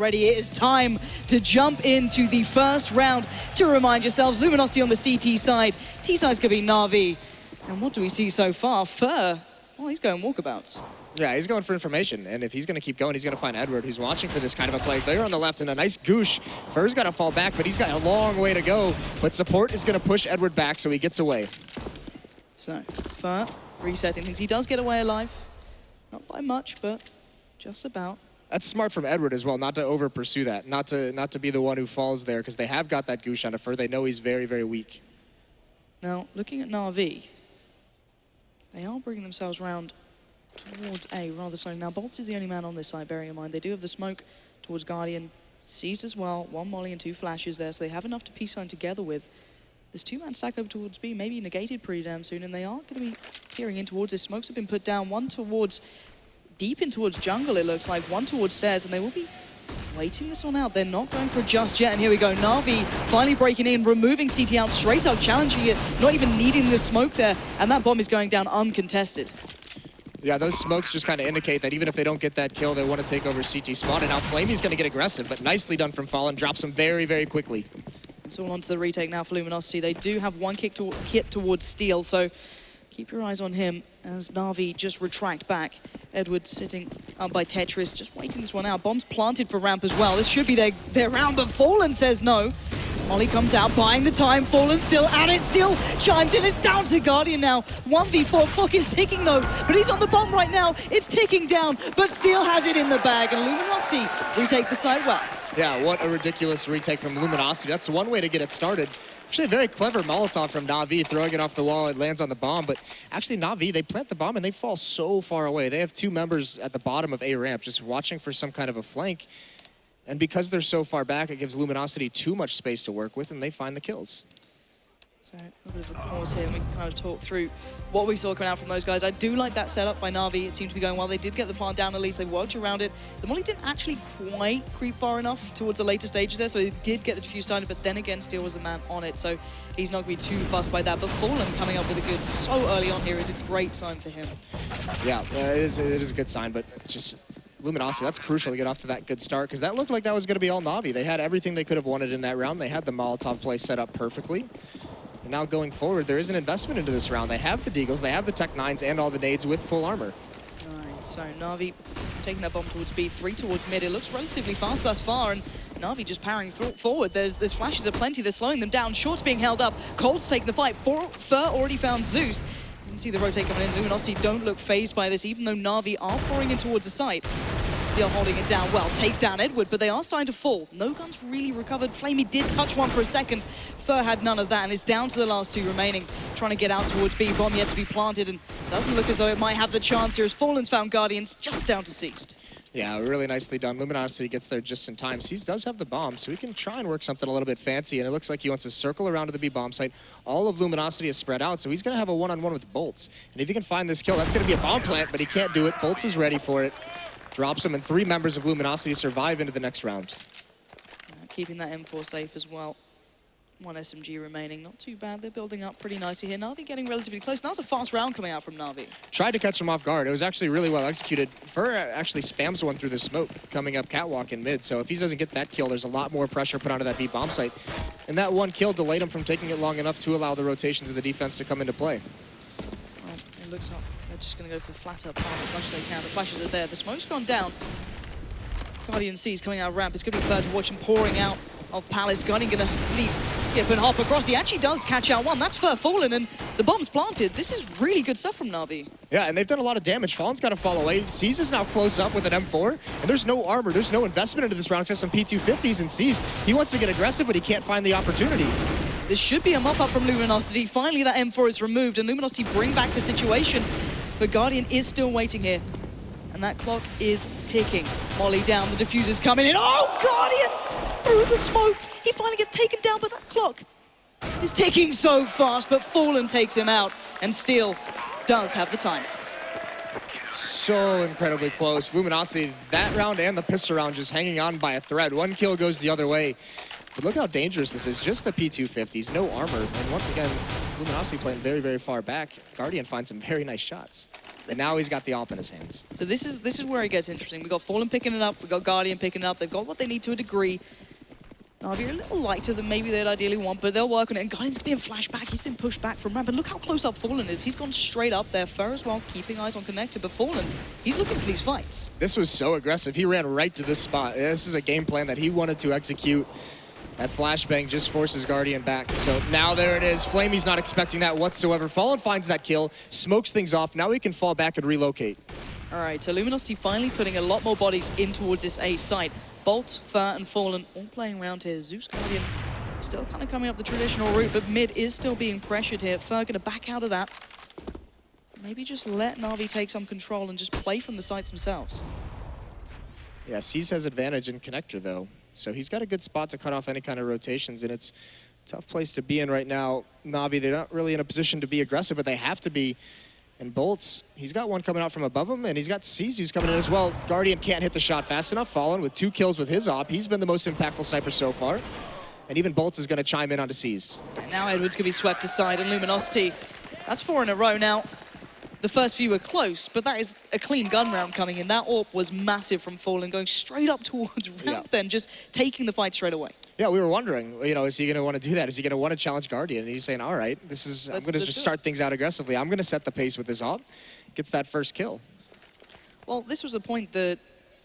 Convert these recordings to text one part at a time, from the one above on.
ready. It is time to jump into the first round. To remind yourselves, Luminosity on the CT side. T side's going to be Na'Vi. And what do we see so far? Fur, well, he's going walkabouts. Yeah, he's going for information, and if he's going to keep going, he's going to find Edward, who's watching for this kind of a play. They're on the left, and a nice goosh. Fur's got to fall back, but he's got a long way to go. But support is going to push Edward back, so he gets away. So, Fur resetting things. He does get away alive. Not by much, but just about. That's smart from Edward as well, not to over-pursue that, not to be the one who falls there, because they have got that goosh on a Fur. They know he's very, very weak. Now, looking at Na'Vi, they are bringing themselves around towards A, rather so. Now, Bolts is the only man on this side, bearing in mind. They do have the smoke towards Guardian. Seized as well. 1 molly and 2 flashes there, so they have enough to piece sign together with. This 2-man stack over towards B, maybe negated pretty damn soon, and they are going to be peering in towards this. Smokes have been put down. 1 towards, deep in towards jungle, it looks like. 1 towards stairs, and they will be waiting this one out. They're not going for it just yet, and here we go. Na'Vi finally breaking in, removing CT out, straight up challenging it, not even needing the smoke there, and that bomb is going down uncontested. Yeah, those smokes just kind of indicate that even if they don't get that kill, they want to take over CT spawn. And now Flamey's going to get aggressive, but nicely done from Fallen. Drops him very, very quickly. It's all onto the retake now for Luminosity. They do have 1 hit towards Steel, so keep your eyes on him as Na'Vi just retract back. Edward sitting up by Tetris, just waiting this one out. Bombs planted for ramp as well. This should be their round, but Fallen says no. Molly comes out, buying the time. Fallen still at it, still chimes in. It's down to Guardian now. 1v4, clock is ticking though, but he's on the bomb right now. It's ticking down, but Steel has it in the bag, and Luminosity retake the side well. Yeah, what a ridiculous retake from Luminosity. That's one way to get it started. Actually, a very clever Molotov from Na'Vi, throwing it off the wall. It lands on the bomb, but actually Na'Vi, they plant the bomb and they fall so far away. They have 2 members at the bottom of A ramp just watching for some kind of a flank. And because they're so far back, it gives Luminosity too much space to work with, and they find the kills. So a bit of a pause here, and we can kind of talk through what we saw coming out from those guys. I do like that setup by Na'Vi. It seemed to be going well. They did get the plant down at least. They worked around it. The molly didn't actually quite creep far enough towards the later stages there, so he did get the defuse started, but then again, Steel was the man on it, so he's not going to be too fussed by that. But Fallen coming up with a good so early on here is a great sign for him. Yeah, it is a good sign, but just Luminosity, that's crucial to get off to that good start, because that looked like that was going to be all Na'Vi. They had everything they could have wanted in that round. They had the Molotov play set up perfectly. And now going forward, there is an investment into this round. They have the Deagles, they have the Tech 9s, and all the nades with full armor. Nice, so Na'Vi taking that bomb towards B, 3 towards mid. It looks relatively fast thus far, and Na'Vi just powering forward. There's flashes of plenty, they're slowing them down. Short's being held up, Cold's taking the fight. Fur already found Zeus. You can see the rotate coming in. Luminosity don't look phased by this, even though Na'Vi are pouring in towards the site. Still holding it down well, takes down Edward, but they are starting to fall. No guns really recovered. Flamey did touch one for a second. Fur had none of that, and it's down to the last 2 remaining. Trying to get out towards B, bomb yet to be planted, and doesn't look as though it might have the chance here as Fallen's found Guardians, just down to Seized. Yeah, really nicely done. Luminosity gets there just in time. Seized does have the bomb, so he can try and work something a little bit fancy, and it looks like he wants to circle around to the B bomb site. All of Luminosity is spread out, so he's going to have a one-on-one with Bolts. And if he can find this kill, that's going to be a bomb plant, but he can't do it. Bolts is ready for it. Drops him, and 3 members of Luminosity survive into the next round. Keeping that M4 safe as well. 1 SMG remaining, not too bad. They're building up pretty nicely here. Na'Vi getting relatively close. That was a fast round coming out from Na'Vi. Tried to catch him off guard. It was actually really well executed. Fur actually spams one through the smoke coming up catwalk in mid, so if he doesn't get that kill, there's a lot more pressure put onto that B bomb site. And that 1 kill delayed him from taking it long enough to allow the rotations of the defense to come into play. Well, it looks like they're just going to go for the flat up palm as much as they can. The flashes are there. The smoke's gone down. Guardian C's coming out of ramp. It's going to be fair to watch him pouring out of Palace. Guardian going to leap, skip, and hop across. He actually does catch out 1. That's Fur Fallen, and the bomb's planted. This is really good stuff from Na'Vi. Yeah, and they've done a lot of damage. Fallen's got to fall away. Seized is now close up with an M4, and there's no armor. There's no investment into this round except some P250s, and Seized, he wants to get aggressive, but he can't find the opportunity. This should be a mop-up from Luminosity. Finally, that M4 is removed, and Luminosity bring back the situation. But Guardian is still waiting here. And that clock is ticking. Molly down, the diffuser's coming in. Oh, Guardian! Through the smoke. He finally gets taken down, but that clock is ticking so fast, but Fallen takes him out, and Steel does have the time. So incredibly close. Luminosity, that round and the pistol round just hanging on by a thread. 1 kill goes the other way. But look how dangerous this is. Just the P250s, no armor. And once again, Luminosity playing very, very far back. Guardian finds some very nice shots. And now he's got the AWP in his hands. So this is where it gets interesting. We've got Fallen picking it up, we've got Guardian picking it up. They've got what they need to a degree. Na'Vi are a little lighter than maybe they'd ideally want, but they'll work on it. And Guardian's being flashed back. He's been pushed back from ramp. But look how close up Fallen is. He's gone straight up there. Fur as well, keeping eyes on Connector. But Fallen, he's looking for these fights. This was so aggressive. He ran right to this spot. This is a game plan that he wanted to execute. That flashbang just forces Guardian back. So now there it is. Flamey's not expecting that whatsoever. Fallen finds that kill, smokes things off. Now he can fall back and relocate. All right, so Luminosity finally putting a lot more bodies in towards this A site. Bolt, Fur, and Fallen all playing around here. Zeus Guardian still kind of coming up the traditional route, but mid is still being pressured here. Fur gonna back out of that. Maybe just let Na'Vi take some control and just play from the sites themselves. Yeah, C's has advantage in Connector, though. So he's got a good spot to cut off any kind of rotations, and it's a tough place to be in right now. Na'Vi, they're not really in a position to be aggressive, but they have to be. And Bolts, he's got one coming out from above him, and he's got C's coming in as well. Guardian can't hit the shot fast enough. Fallen with 2 kills with his AWP. He's been the most impactful sniper so far. And even Bolts is going to chime in onto C's. And now Edwards can be swept aside, and Luminosity, that's 4 in a row now. The first few were close, but that is a clean gun round coming in. That AWP was massive from Fallen, going straight up towards ramp, then just taking the fight straight away. Yeah, we were wondering, you know, is he going to want to do that? Is he going to want to challenge Guardian? And he's saying, all right, I'm going to just start things out aggressively. I'm going to set the pace with this AWP. Gets that first kill. Well, this was a point that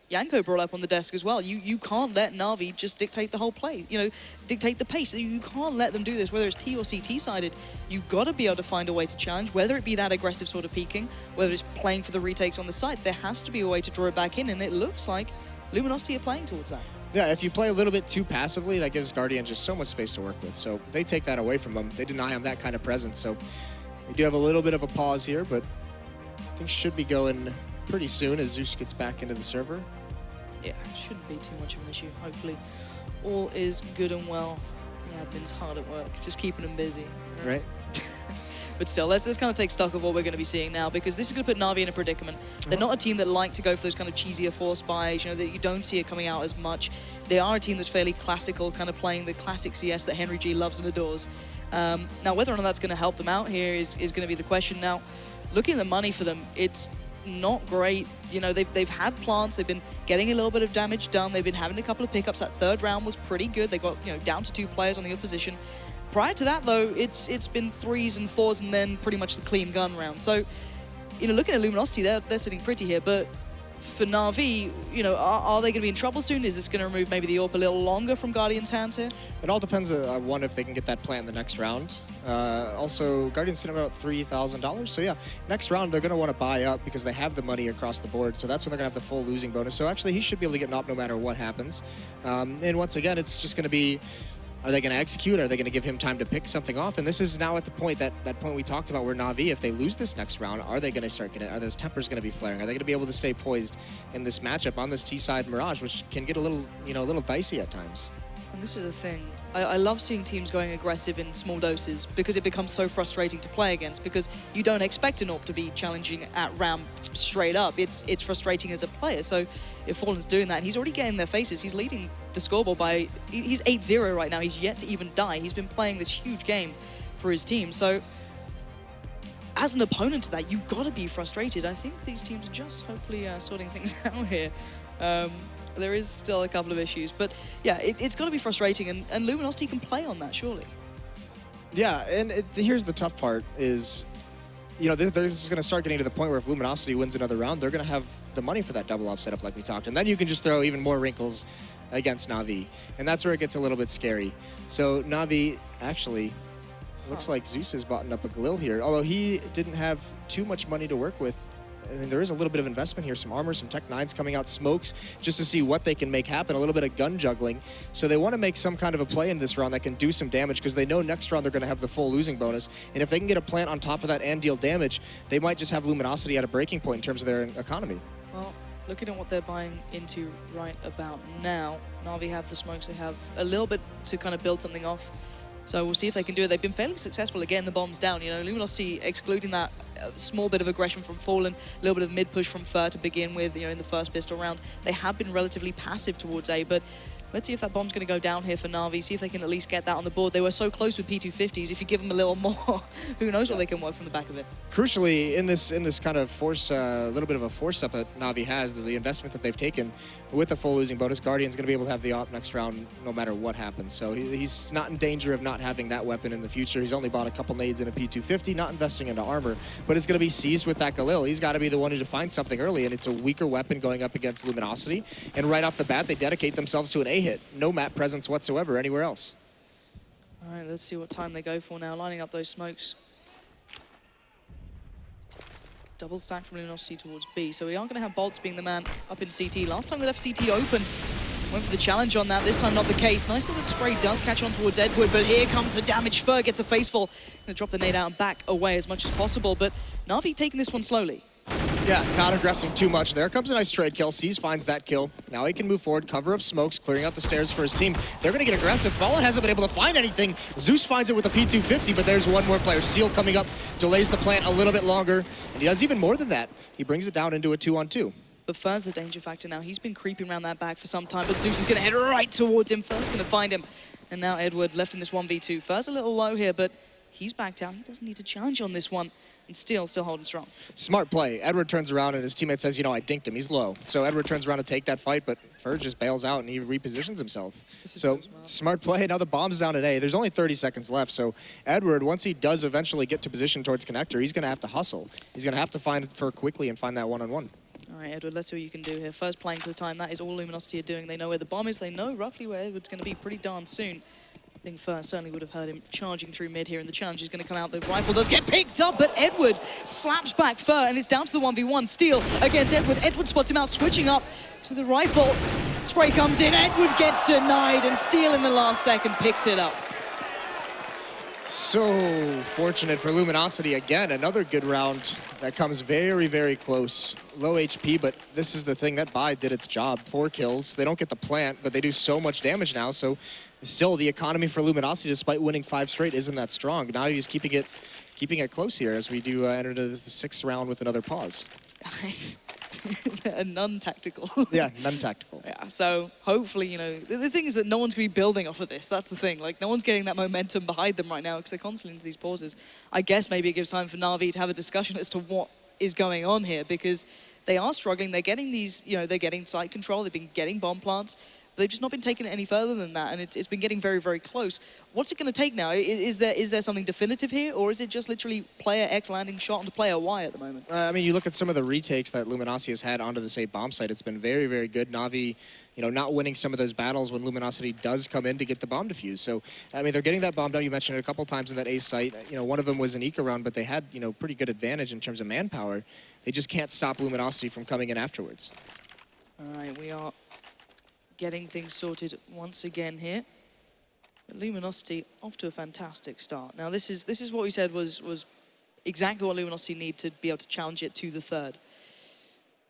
Yanko brought up on the desk as well. You can't let Na'Vi just dictate the whole play, you know, dictate the pace. You can't let them do this, whether it's T or CT sided. You've got to be able to find a way to challenge, whether it be that aggressive sort of peeking, whether it's playing for the retakes on the site. There has to be a way to draw it back in, and it looks like Luminosity are playing towards that. Yeah, if you play a little bit too passively, that gives Guardian just so much space to work with. So they take that away from him. They deny him that kind of presence. So we do have a little bit of a pause here, but things should be going pretty soon as Zeus gets back into the server. Yeah, shouldn't be too much of an issue. Hopefully all is good and well. The admin's hard at work, just keeping them busy. Right. But still, let's kind of take stock of what we're going to be seeing now, because this is going to put Na'Vi in a predicament. They're not a team that like to go for those kind of cheesier force buys, you know, that you don't see it coming out as much. They are a team that's fairly classical, kind of playing the classic CS that Henry G loves and adores. Now, whether or not that's going to help them out here is going to be the question. Now, looking at the money for them, it's not great. You know, they've had plants, they've been getting a little bit of damage done, they've been having a couple of pickups. That third round was pretty good. They got, you know, down to 2 players on the opposition. Prior to that, though, it's been 3s and 4s and then pretty much the clean gun round. So, you know, looking at Luminosity, they're sitting pretty here. But for Na'Vi, you know, are they going to be in trouble soon? Is this going to remove maybe the AWP a little longer from Guardian's hands here? It all depends on one, if they can get that plant in the next round. Also, Guardian's sitting about $3,000. So yeah, next round they're going to want to buy up because they have the money across the board. So that's when they're going to have the full losing bonus. So actually, he should be able to get an AWP no matter what happens. And once again, it's just going to be, are they going to execute? Are they going to give him time to pick something off? And this is now at the point, that point we talked about, where Na'Vi, if they lose this next round, are they going to start are those tempers going to be flaring? Are they going to be able to stay poised in this matchup on this T-side Mirage, which can get a little, you know, a little dicey at times? And this is the thing. I love seeing teams going aggressive in small doses, because it becomes so frustrating to play against, because you don't expect an AWP to be challenging at ramp straight up. It's frustrating as a player. So if Fallen's doing that, he's already getting their faces. He's leading the scoreboard by, he's 8-0 right now. He's yet to even die. He's been playing this huge game for his team. So as an opponent to that, you've got to be frustrated. I think these teams are just hopefully sorting things out here. There is still a couple of issues, but yeah, it's got to be frustrating, and Luminosity can play on that, surely. Yeah, and here's the tough part is, you know, this is going to start getting to the point where if Luminosity wins another round, they're going to have the money for that double up setup like we talked, and then you can just throw even more wrinkles against Na'Vi, and that's where it gets a little bit scary. So Na'Vi actually looks like Zeus has bought up a Galil here, although he didn't have too much money to work with. I mean, there is a little bit of investment here, some armor, some Tech 9s coming out, smokes, just to see what they can make happen, a little bit of gun juggling. So they want to make some kind of a play in this round that can do some damage, because they know next round they're going to have the full losing bonus. And if they can get a plant on top of that and deal damage, they might just have Luminosity at a breaking point in terms of their economy. Well, looking at what they're buying into right about now, Na'Vi have the smokes, they have a little bit to kind of build something off. So we'll see if they can do it. They've been fairly successful at getting the bombs down. You know, Luminosity excluding that small bit of aggression from Fallen, a little bit of mid-push from Fur to begin with, you know, in the first pistol round. They have been relatively passive towards A, but Let's see if that bomb's going to go down here for Na'Vi, see if they can at least get that on the board. They were so close with P250s. If you give them a little more, who knows what they can work from the back of it. Crucially, in this kind of force, a little bit of a force up that Na'Vi has, the investment that they've taken with a full losing bonus, Guardian's going to be able to have the op next round no matter what happens. So he's not in danger of not having that weapon in the future. He's only bought a couple nades in a P250, not investing into armor, but it's going to be seized with that Galil. He's got to be the one who defines something early, and it's a weaker weapon going up against Luminosity. And right off the bat, they dedicate themselves to an A hit. No map presence whatsoever anywhere else. All right, let's see what time they go for now, lining up those smokes. Double stack from Luminosity towards B, so we are going to have Bolts being the man up in CT. Last time they left CT open, went for the challenge on that, this time not the case. Nice little spray does catch on towards Edward, but here comes the damage. Fur gets a faceful. Gonna drop the nade out and back away as much as possible, but Na'Vi taking this one slowly. Yeah, not aggressing too much. There comes a nice trade kill. Seas finds that kill. Now he can move forward, cover of smokes, clearing out the stairs for his team. They're going to get aggressive. Fallen hasn't been able to find anything. Zeus finds it with a P250, but there's one more player. Seal coming up, delays the plant a little bit longer, and he does even more than that. He brings it down into a 2-on-2. But Fur's the danger factor now. He's been creeping around that back for some time, but Zeus is going to head right towards him. Fur's going to find him. And now Edward left in this 1v2. Fur's a little low here, but he's backed out. He doesn't need to challenge on this one. And still holding strong. Smart play. Edward turns around and his teammate says, you know, I dinked him. He's low. So Edward turns around to take that fight, but Fur just bails out and he repositions himself. So smart play. Now the bomb's down at A. There's only 30 seconds left. So Edward, once he does eventually get to position towards connector, he's going to have to hustle. He's going to have to find Fur quickly and find that one-on-one. All right, Edward, let's see what you can do here. First playing for the time. That is all Luminosity are doing. They know where the bomb is. They know roughly where Edward's going to be pretty darn soon. I think Fur certainly would have heard him charging through mid here, and the challenge is going to come out. The rifle does get picked up, but Edward slaps back Fur, and it's down to the 1v1. Steal against Edward. Edward spots him out, switching up to the rifle. Spray comes in. Edward gets denied, and Steal in the last second picks it up. So fortunate for Luminosity. Again, another good round that comes very, very close. Low HP, but this is the thing. That buy did its job. 4 kills. They don't get the plant, but they do so much damage now. So still, the economy for Luminosity, despite winning 5 straight, isn't that strong. Now he's keeping it close here as we do enter the 6th round with another pause. A non-tactical. Yeah, non-tactical. Yeah, so hopefully, you know, the thing is that no one's going to be building off of this. That's the thing. Like, no one's getting that momentum behind them right now because they're constantly into these pauses. I guess maybe it gives time for Na'Vi to have a discussion as to what is going on here because they are struggling. They're getting these, you know, they're getting site control. They've been getting bomb plants. They've just not been taking it any further than that, and it's been getting very, very close. What's it going to take now? Is there something definitive here, or is it just literally player X landing shot onto player Y at the moment? I mean, you look at some of the retakes that Luminosity has had onto the safe bomb site. It's been very, very good. Na'Vi, you know, not winning some of those battles when Luminosity does come in to get the bomb defused. So, I mean, they're getting that bomb down. You mentioned it a couple times in that A site. You know, one of them was an eco round, but they had, you know, pretty good advantage in terms of manpower. They just can't stop Luminosity from coming in afterwards. All right, we are getting things sorted once again here. But Luminosity off to a fantastic start. Now this is what we said was exactly what Luminosity need to be able to challenge it to the 3rd.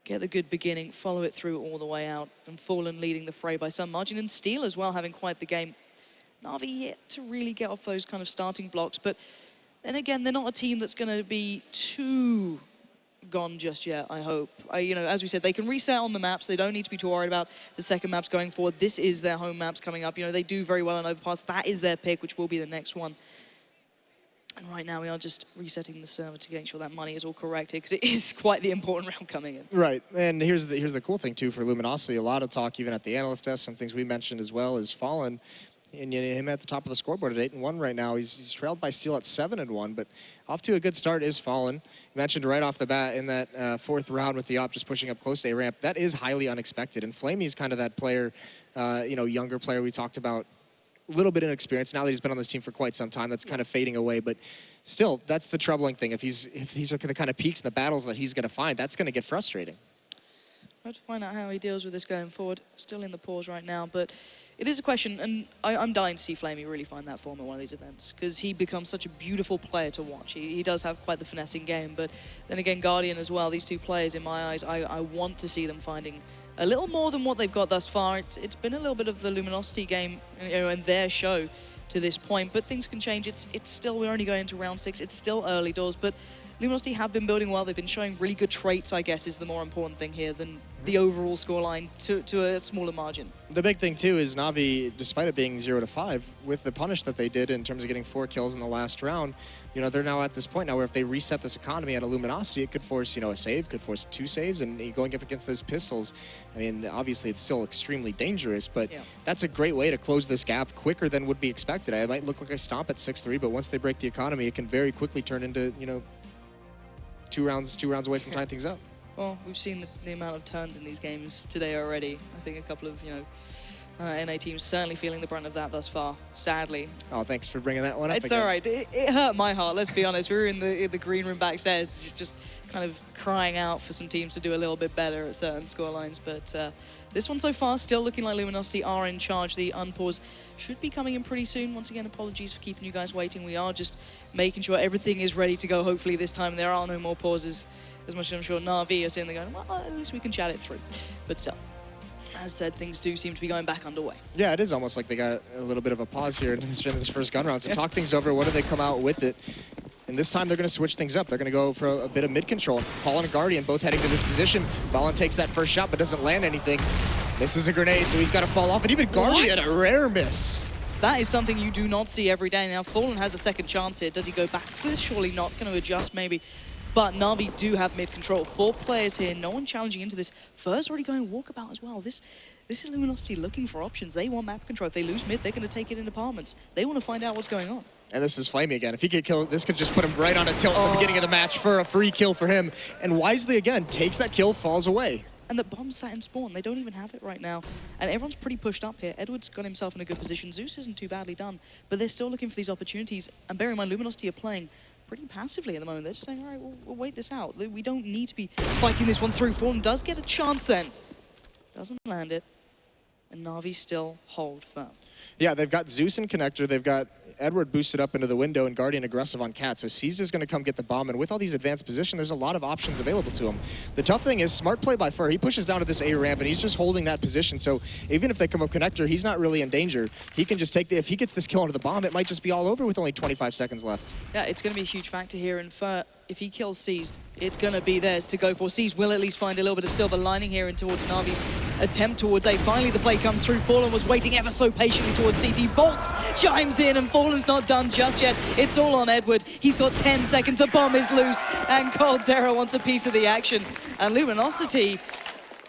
Get the good beginning, follow it through all the way out, and Fallen leading the fray by some margin, and Steel as well having quite the game. Na'Vi yet to really get off those kind of starting blocks, but then again, they're not a team that's going to be too gone just yet, I hope. You know, as we said, they can reset on the maps. They don't need to be too worried about the second maps going forward. This is their home maps coming up. You know, they do very well on Overpass. That is their pick, which will be the next one. And right now, we are just resetting the server to make sure that money is all correct here, because it is quite the important round coming in. Right, and here's the cool thing, too, for Luminosity. A lot of talk, even at the analyst desk, some things we mentioned as well, is Fallen. And you know, him at the top of the scoreboard at 8-1 right now. He's trailed by Steel at 7-1, but off to a good start is Fallen. You mentioned right off the bat in that 4th round with the op just pushing up close to A-ramp. That is highly unexpected, and Flamey's kind of that player, you know, younger player we talked about, a little bit inexperienced. Now that he's been on this team for quite some time, that's kind of fading away, but still, that's the troubling thing. If these are the kind of peaks in the battles that he's going to find, that's going to get frustrating. We'll have to find out how he deals with this going forward. Still in the pause right now, but it is a question, and I'm dying to see Flamey really find that form at one of these events, because he becomes such a beautiful player to watch. He does have quite the finessing game, but then again, Guardian as well. These two players, in my eyes, I want to see them finding a little more than what they've got thus far. It's been a little bit of the Luminosity game, you know, and their show to this point, but things can change. It's still, we're only going into round 6. It's still early doors, but Luminosity have been building well. They've been showing really good traits, I guess, is the more important thing here than the overall scoreline to a smaller margin. The big thing, too, is Na'Vi, despite it being 0-5, with the punish that they did in terms of getting 4 kills in the last round, you know, they're now at this point now where if they reset this economy at a Luminosity, it could force, you know, a save, could force 2 saves, and going up against those pistols, I mean, obviously it's still extremely dangerous, but that's a great way to close this gap quicker than would be expected. It might look like a stomp at 6-3, but once they break the economy, it can very quickly turn into, you know, two rounds away from tying things up. Well, we've seen the amount of turns in these games today already. I think a couple of, you know, NA teams certainly feeling the brunt of that thus far, sadly. Oh, thanks for bringing that one up. It's all right. It hurt my heart, let's be honest. We were in the green room backstage just kind of crying out for some teams to do a little bit better at certain scorelines. But this one so far still looking like Luminosity are in charge. The unpause should be coming in pretty soon. Once again, apologies for keeping you guys waiting. We are just making sure everything is ready to go. Hopefully this time there are no more pauses. As much as I'm sure Na'Vi are sitting there going, well, at least we can chat it through. But still, as said, things do seem to be going back underway. Yeah, it is almost like they got a little bit of a pause here in this first gun round. So talk things over. What do they come out with it? And this time they're going to switch things up. They're going to go for a bit of mid-control. Fallen and Guardian both heading to this position. Fallen takes that first shot but doesn't land anything. Misses a grenade, so he's got to fall off. And even Guardian, a rare miss. That is something you do not see every day. Now, Fallen has a second chance here. Does he go back for this? Surely not. Going to adjust, maybe. But Na'Vi do have mid-control. 4 players here. No one challenging into this. First already going walkabout as well. This is Luminosity looking for options. They want map control. If they lose mid, they're going to take it in apartments. They want to find out what's going on. And this is Flamey again. If he could kill, this could just put him right on a tilt at the beginning of the match for a free kill for him. And wisely, again, takes that kill, falls away. And the bomb sat in spawn. They don't even have it right now. And everyone's pretty pushed up here. Edward's got himself in a good position. Zeus isn't too badly done. But they're still looking for these opportunities. And bear in mind, Luminosity are playing pretty passively at the moment. They're just saying, all right, we'll wait this out. We don't need to be fighting this one through. Fallen does get a chance then. Doesn't land it. And Na'Vi still hold firm. Yeah, they've got Zeus in connector. They've got Edward boosted up into the window and Guardian aggressive on Cat. So C's is going to come get the bomb. And with all these advanced positions, there's a lot of options available to him. The tough thing is smart play by Fur. He pushes down to this A ramp and he's just holding that position. So even if they come up connector, he's not really in danger. He can just take if he gets this kill onto the bomb, it might just be all over with only 25 seconds left. Yeah, it's going to be a huge factor here. And Fur, if he kills Seized, it's going to be theirs to go for. Seized will at least find a little bit of silver lining here and towards Na'Vi's attempt towards A. Finally, the play comes through. Fallen was waiting ever so patiently towards CT. Bolts chimes in, and Fallen's not done just yet. It's all on Edward. He's got 10 seconds. The bomb is loose, and Cold Zero wants a piece of the action. And Luminosity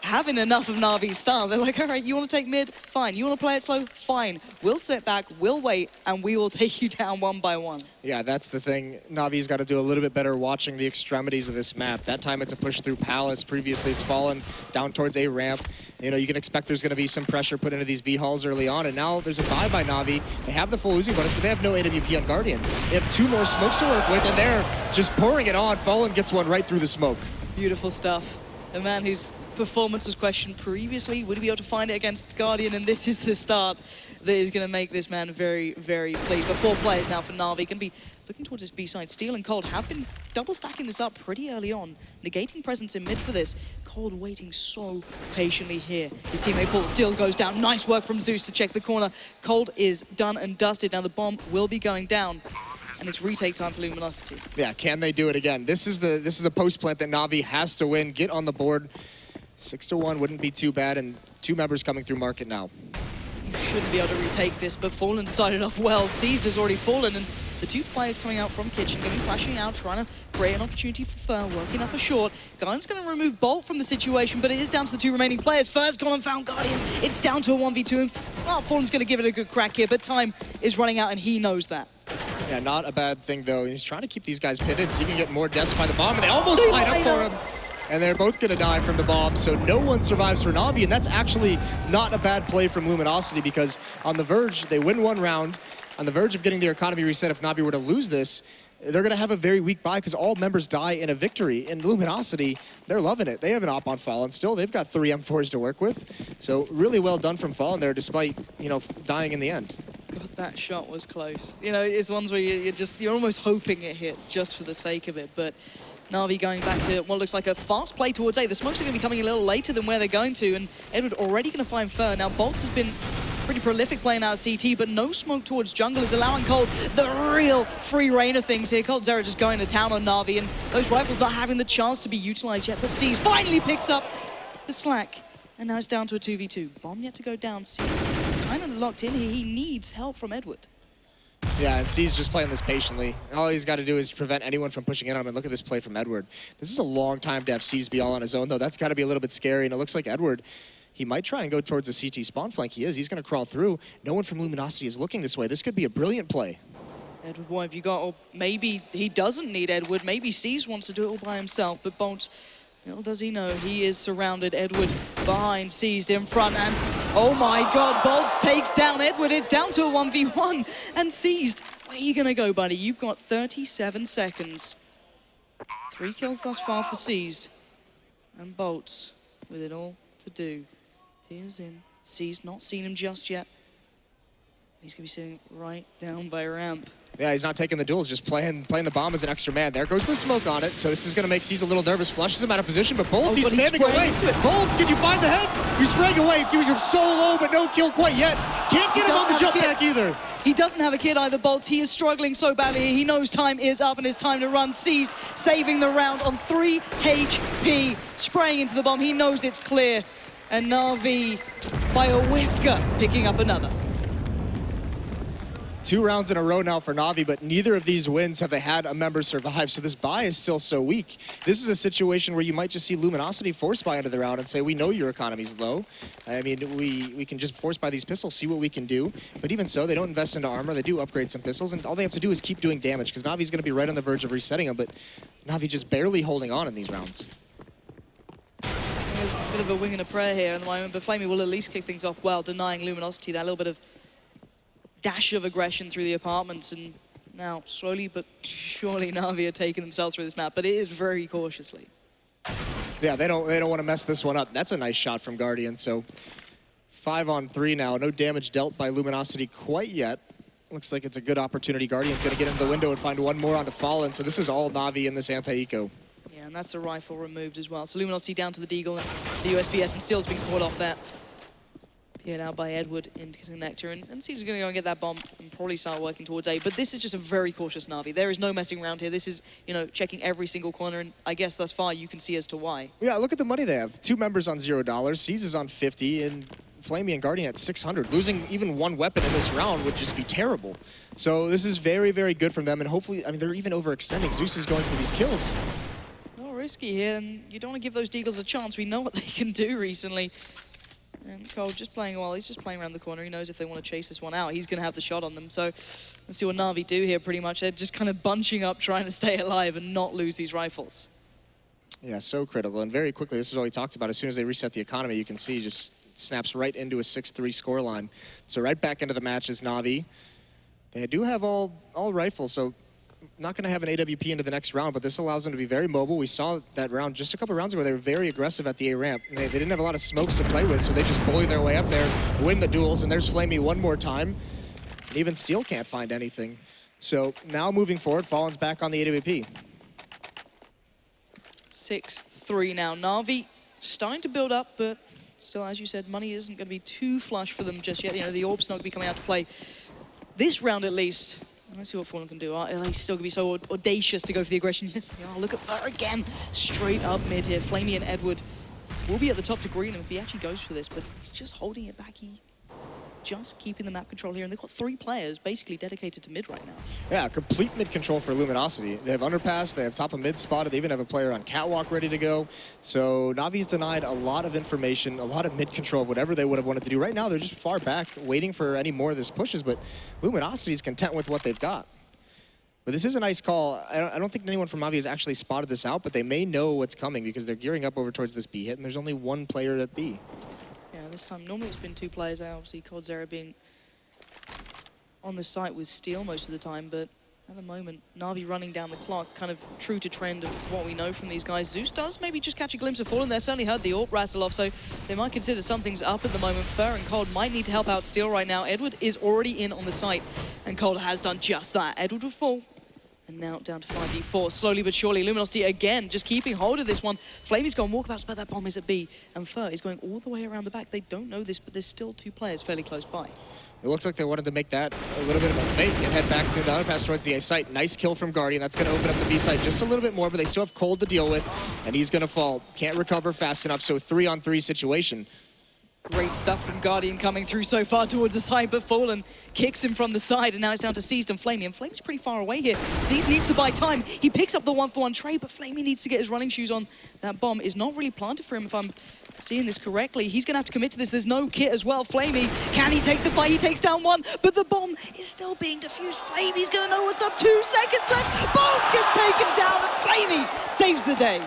having enough of Na'Vi's style. They're like, all right, you want to take mid? Fine. You want to play it slow? Fine. We'll sit back, we'll wait, and we will take you down one by one. Yeah, that's the thing. Na'Vi's got to do a little bit better watching the extremities of this map. That time it's a push through Palace. Previously it's fallen down towards A ramp. You know, you can expect there's going to be some pressure put into these B halls early on, and now there's a buy by Na'Vi. They have the full losing bonus, but they have no AWP on Guardian. They have 2 more smokes to work with, and they're just pouring it on. Fallen gets one right through the smoke. Beautiful stuff. The man whose performance was questioned previously, would he be able to find it against Guardian? And this is the start that is going to make this man very, very pleased. But 4 players now for Na'Vi can be looking towards his B-side. Steel and Cold have been double stacking this up pretty early on, negating presence in mid for this. Cold waiting so patiently here. His teammate Paul still goes down. Nice work from Zeus to check the corner. Cold is done and dusted. Now the bomb will be going down. And it's retake time for Luminosity. Yeah, can they do it again? This is a post plant that Na'Vi has to win. Get on the board. 6-1 wouldn't be too bad, and 2 members coming through market now. You shouldn't be able to retake this, but Fallen started off well. Caesar's already fallen, and the 2 players coming out from kitchen, going to be flashing out, trying to create an opportunity for Fur, working up a short. Guardian's going to remove Bolt from the situation, but it is down to the 2 remaining players. Fur's gone and found Guardian. It's down to a 1v2, and Fallen's going to give it a good crack here, but time is running out, and he knows that. Yeah, not a bad thing, though. He's trying to keep these guys pitted so he can get more deaths by the bomb, and they almost line up for him. And they're both going to die from the bomb, so no one survives for Na'Vi, and that's actually not a bad play from Luminosity, because on the verge, they win 1 round. On the verge of getting their economy reset, if Na'Vi were to lose this, they're going to have a very weak buy because all members die in a victory. In Luminosity, they're loving it. They have an op on Fallen still. They've got 3 M4s to work with. So really well done from Fallen there, despite, you know, dying in the end. God, that shot was close. You know, it's ones where you're almost hoping it hits just for the sake of it, but Na'Vi going back to what looks like a fast play towards A. The smokes are going to be coming a little later than where they're going to, and Edward already going to find Fur. Now, Bolts has been pretty prolific playing out of CT, but no smoke towards jungle is allowing Cold the real free reign of things here. Cold Zera just going to town on Na'Vi, and those rifles not having the chance to be utilized yet, but C's finally picks up the slack, and now it's down to a 2v2. Bomb yet to go down. C kind of locked in here. He needs help from Edward. Yeah, and C's just playing this patiently. All he's got to do is prevent anyone from pushing in on him. And look at this play from Edward. This is a long time to have C's be all on his own, though. That's got to be a little bit scary, and it looks like Edward, he might try and go towards the CT spawn flank. He is. He's going to crawl through. No one from Luminosity is looking this way. This could be a brilliant play. Edward, what have you got? Or maybe he doesn't need Edward. Maybe C's wants to do it all by himself, but Bolts, little does he know, he is surrounded. Edward behind, Seized in front, and oh my god, Bolts takes down Edward. It's down to a 1v1, and Seized, where are you gonna go, buddy? You've got 37 seconds. 3 kills thus far for Seized, and Bolts with it all to do. Here's in. Seized not seen him just yet. He's gonna be sitting right down by ramp. Yeah, he's not taking the duels, just playing the bomb as an extra man. There goes the smoke on it, so this is going to make C's a little nervous. Flushes him out of position, but Bolts, he's spamming away. Bolts, can you find the head? He's spraying away, giving him so low, but no kill quite yet. Can't get him on the jump back either. He doesn't have a kid either, Bolts. He is struggling so badly. He knows time is up and it's time to run. Seized, saving the round on 3 HP, spraying into the bomb. He knows it's clear. And Na'Vi, by a whisker, picking up another. 2 rounds in a row now for Na'Vi, but neither of these wins have they had a member survive, so this buy is still so weak. This is a situation where you might just see Luminosity force buy into the round and say, we know your economy's low. I mean, we can just force buy these pistols, see what we can do. But even so, they don't invest into armor, they do upgrade some pistols, and all they have to do is keep doing damage, because Na'Vi's gonna be right on the verge of resetting them, but Na'Vi just barely holding on in these rounds. A bit of a wing and a prayer here at the moment, but Flamey will at least kick things off well, denying Luminosity that little bit of dash of aggression through the apartments, and now slowly but surely Na'Vi are taking themselves through this map, but it is very cautiously. Yeah, they don't want to mess this one up. That's a nice shot from Guardian, so 5 on 3 now. No damage dealt by Luminosity quite yet. Looks like it's a good opportunity. Guardian's going to get into the window and find one more onto Fallen, so this is all Na'Vi in this anti-eco. Yeah, and that's a rifle removed as well. So Luminosity down to the Deagle, and the USPS, and Steel's been caught off there. Peered out by Edward into Connector, and Caesar's going to go and get that bomb and probably start working towards A. But this is just a very cautious Na'Vi. There is no messing around here. This is, you know, checking every single corner, and I guess thus far you can see as to why. Yeah, look at the money they have. 2 members on $0, Caesar's on 50, and Flamey and Guardian at 600. Losing even 1 weapon in this round would just be terrible. So this is very, very good from them, and hopefully, I mean, they're even overextending. Zeus is going for these kills. No risky here, and you don't want to give those Deagles a chance. We know what they can do recently. And Cole just playing well. He's just playing around the corner. He knows if they want to chase this one out, he's going to have the shot on them. So let's see what Na'Vi do here pretty much. They're just kind of bunching up, trying to stay alive and not lose these rifles. Yeah, so critical. And very quickly, this is what we talked about. As soon as they reset the economy, you can see just snaps right into a 6-3 scoreline. So right back into the match is Na'Vi. They do have all rifles, so not going to have an AWP into the next round, but this allows them to be very mobile. We saw that round just a couple rounds ago. They were very aggressive at the A ramp. They didn't have a lot of smokes to play with, so they just bully their way up there, win the duels, and there's Flamey one more time. And even Steel can't find anything. So now moving forward, Fallen's back on the AWP. 6-3 now. Na'Vi starting to build up, but still, as you said, money isn't going to be too flush for them just yet. You know, the orb's not going to be coming out to play this round at least. Let's see what Fallen can do. Are they still going to be so audacious to go for the aggression? Yes, they are. Look at her again. Straight up mid here. Flamey and Edward will be at the top to green him if he actually goes for this, but he's just holding it back. He just keeping the map control here, and they've got 3 players basically dedicated to mid right now. Yeah, complete mid control for Luminosity. They have underpass, they have top of mid spotted, they even have a player on catwalk ready to go. So Na'Vi's denied a lot of information, a lot of mid control of whatever they would have wanted to do. Right now, they're just far back, waiting for any more of this pushes, but Luminosity's content with what they've got. But this is a nice call. I don't think anyone from Na'Vi has actually spotted this out, but they may know what's coming because they're gearing up over towards this B hit, and there's only 1 player at B. Yeah, this time, normally it's been 2 players out. Obviously, Zera being on the site with Steel most of the time, but at the moment, Na'Vi running down the clock, kind of true to trend of what we know from these guys. Zeus does maybe just catch a glimpse of Fallen there. Certainly heard the AWP rattle off, so they might consider something's up at the moment. Fur and Cold might need to help out Steel right now. Edward is already in on the site, and Cold has done just that. Edward will fall, And now down to 5v4, slowly but surely. Luminosity again, just keeping hold of this one. Flamey's going walkabouts, but that bomb is at B. And Fur is going all the way around the back. They don't know this, but there's still 2 players fairly close by. It looks like they wanted to make that a little bit of a fake and head back to the other pass towards the A site. Nice kill from Guardian. That's going to open up the B site just a little bit more, but they still have Cold to deal with, and he's going to fall. Can't recover fast enough, so 3-on-3 situation. Great stuff from Guardian coming through so far towards the side, but Fallen kicks him from the side, and now it's down to Seized and Flamey. And Flamey's pretty far away here. Seized needs to buy time. He picks up the 1-for-1 trade, but Flamey needs to get his running shoes on. That bomb is not really planted for him, if I'm seeing this correctly. He's going to have to commit to this. There's no kit as well. Flamey, can he take the fight? He takes down 1, but the bomb is still being defused. Flamey's going to know what's up. 2 seconds left. Bombs get taken down, and Flamey saves the day.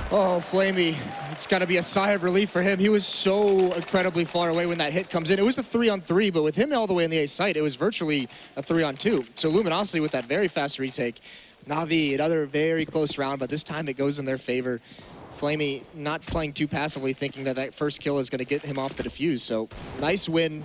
Oh, Flamey, it's got to be a sigh of relief for him. He was so incredibly far away when that hit comes in. It was a 3-on-3, but with him all the way in the A site, it was virtually a 3-on-2. So Luminosity with that very fast retake. Na'Vi, another very close round, but this time it goes in their favor. Flamey not playing too passively, thinking that that first kill is going to get him off the defuse. So nice win,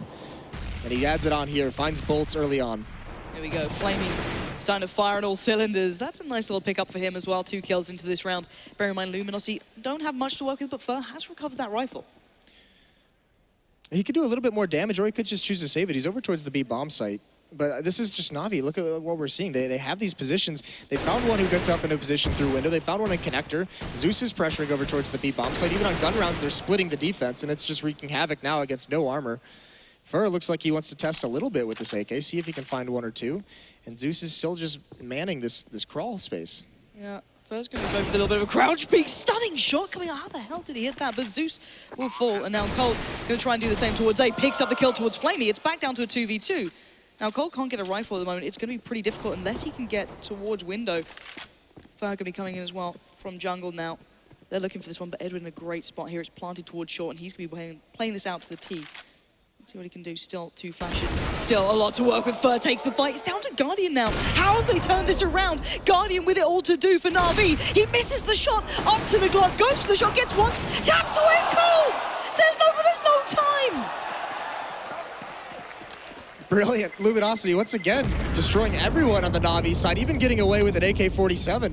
and he adds it on here, finds bolts early on. There we go, Flamey starting to fire on all cylinders. That's a nice little pickup for him as well. 2 kills into this round. Bear in mind, Luminosity don't have much to work with, but Fur has recovered that rifle. He could do a little bit more damage, or he could just choose to save it. He's over towards the B bomb site. But this is just Na'Vi. Look at what we're seeing. They have these positions. They found one who gets up in a position through window. They found one in connector. Zeus is pressuring over towards the B bomb site. Even on gun rounds, they're splitting the defense, and it's just wreaking havoc now against no armor. Fur looks like he wants to test a little bit with this AK, see if he can find 1 or 2. And Zeus is still just manning this crawl space. Yeah, Fur's going to go for a little bit of a crouch peek. Stunning shot coming out. How the hell did he hit that? But Zeus will fall, and now Cold going to try and do the same towards A. Picks up the kill towards Flamey. It's back down to a 2v2. Now, Cold can't get a rifle at the moment. It's going to be pretty difficult unless he can get towards window. Fur going to be coming in as well from jungle now. They're looking for this one, but Edwin in a great spot here. It's planted towards short, and he's going to be playing this out to the T. Let's see what he can do. Still 2 flashes. Still a lot to work with. Fur takes the fight. It's down to Guardian now. How have they turned this around? Guardian with it all to do for Na'Vi. He misses the shot. Up to the Glock. Goes for the shot. Gets 1. Taps away. Cold. Says no, but there's no time. Brilliant. Luminosity once again destroying everyone on the Na'Vi side, even getting away with an AK-47.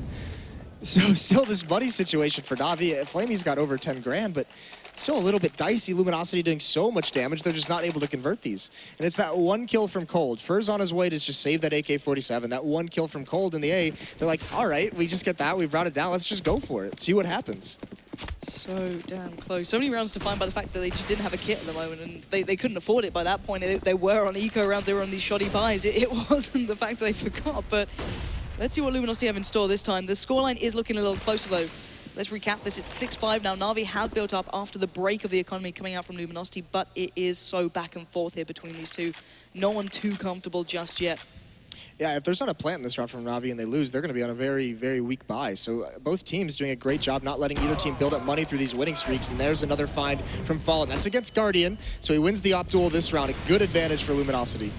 So still this money situation for Na'Vi. Flamey's got over 10 grand, but still a little bit dicey. Luminosity doing so much damage, they're just not able to convert these. And it's that 1 kill from Cold. Fur's on his way to just save that AK-47. That 1 kill from Cold in the A. They're like, all right, we just get that. We've brought it down. Let's just go for it. See what happens. So damn close. So many rounds defined by the fact that they just didn't have a kit at the moment, and they couldn't afford it by that point. They were on eco rounds. They were on these shoddy buys. It wasn't the fact that they forgot, but let's see what Luminosity have in store this time. The scoreline is looking a little closer, though. Let's recap this. It's 6-5 now. Na'Vi have built up after the break of the economy coming out from Luminosity, but it is so back and forth here between these two. No one too comfortable just yet. Yeah, if there's not a plant in this round from Na'Vi and they lose, they're going to be on a very, very weak bye. So both teams doing a great job not letting either team build up money through these winning streaks. And there's another find from Fallen. That's against Guardian, so he wins the op duel this round. A good advantage for Luminosity.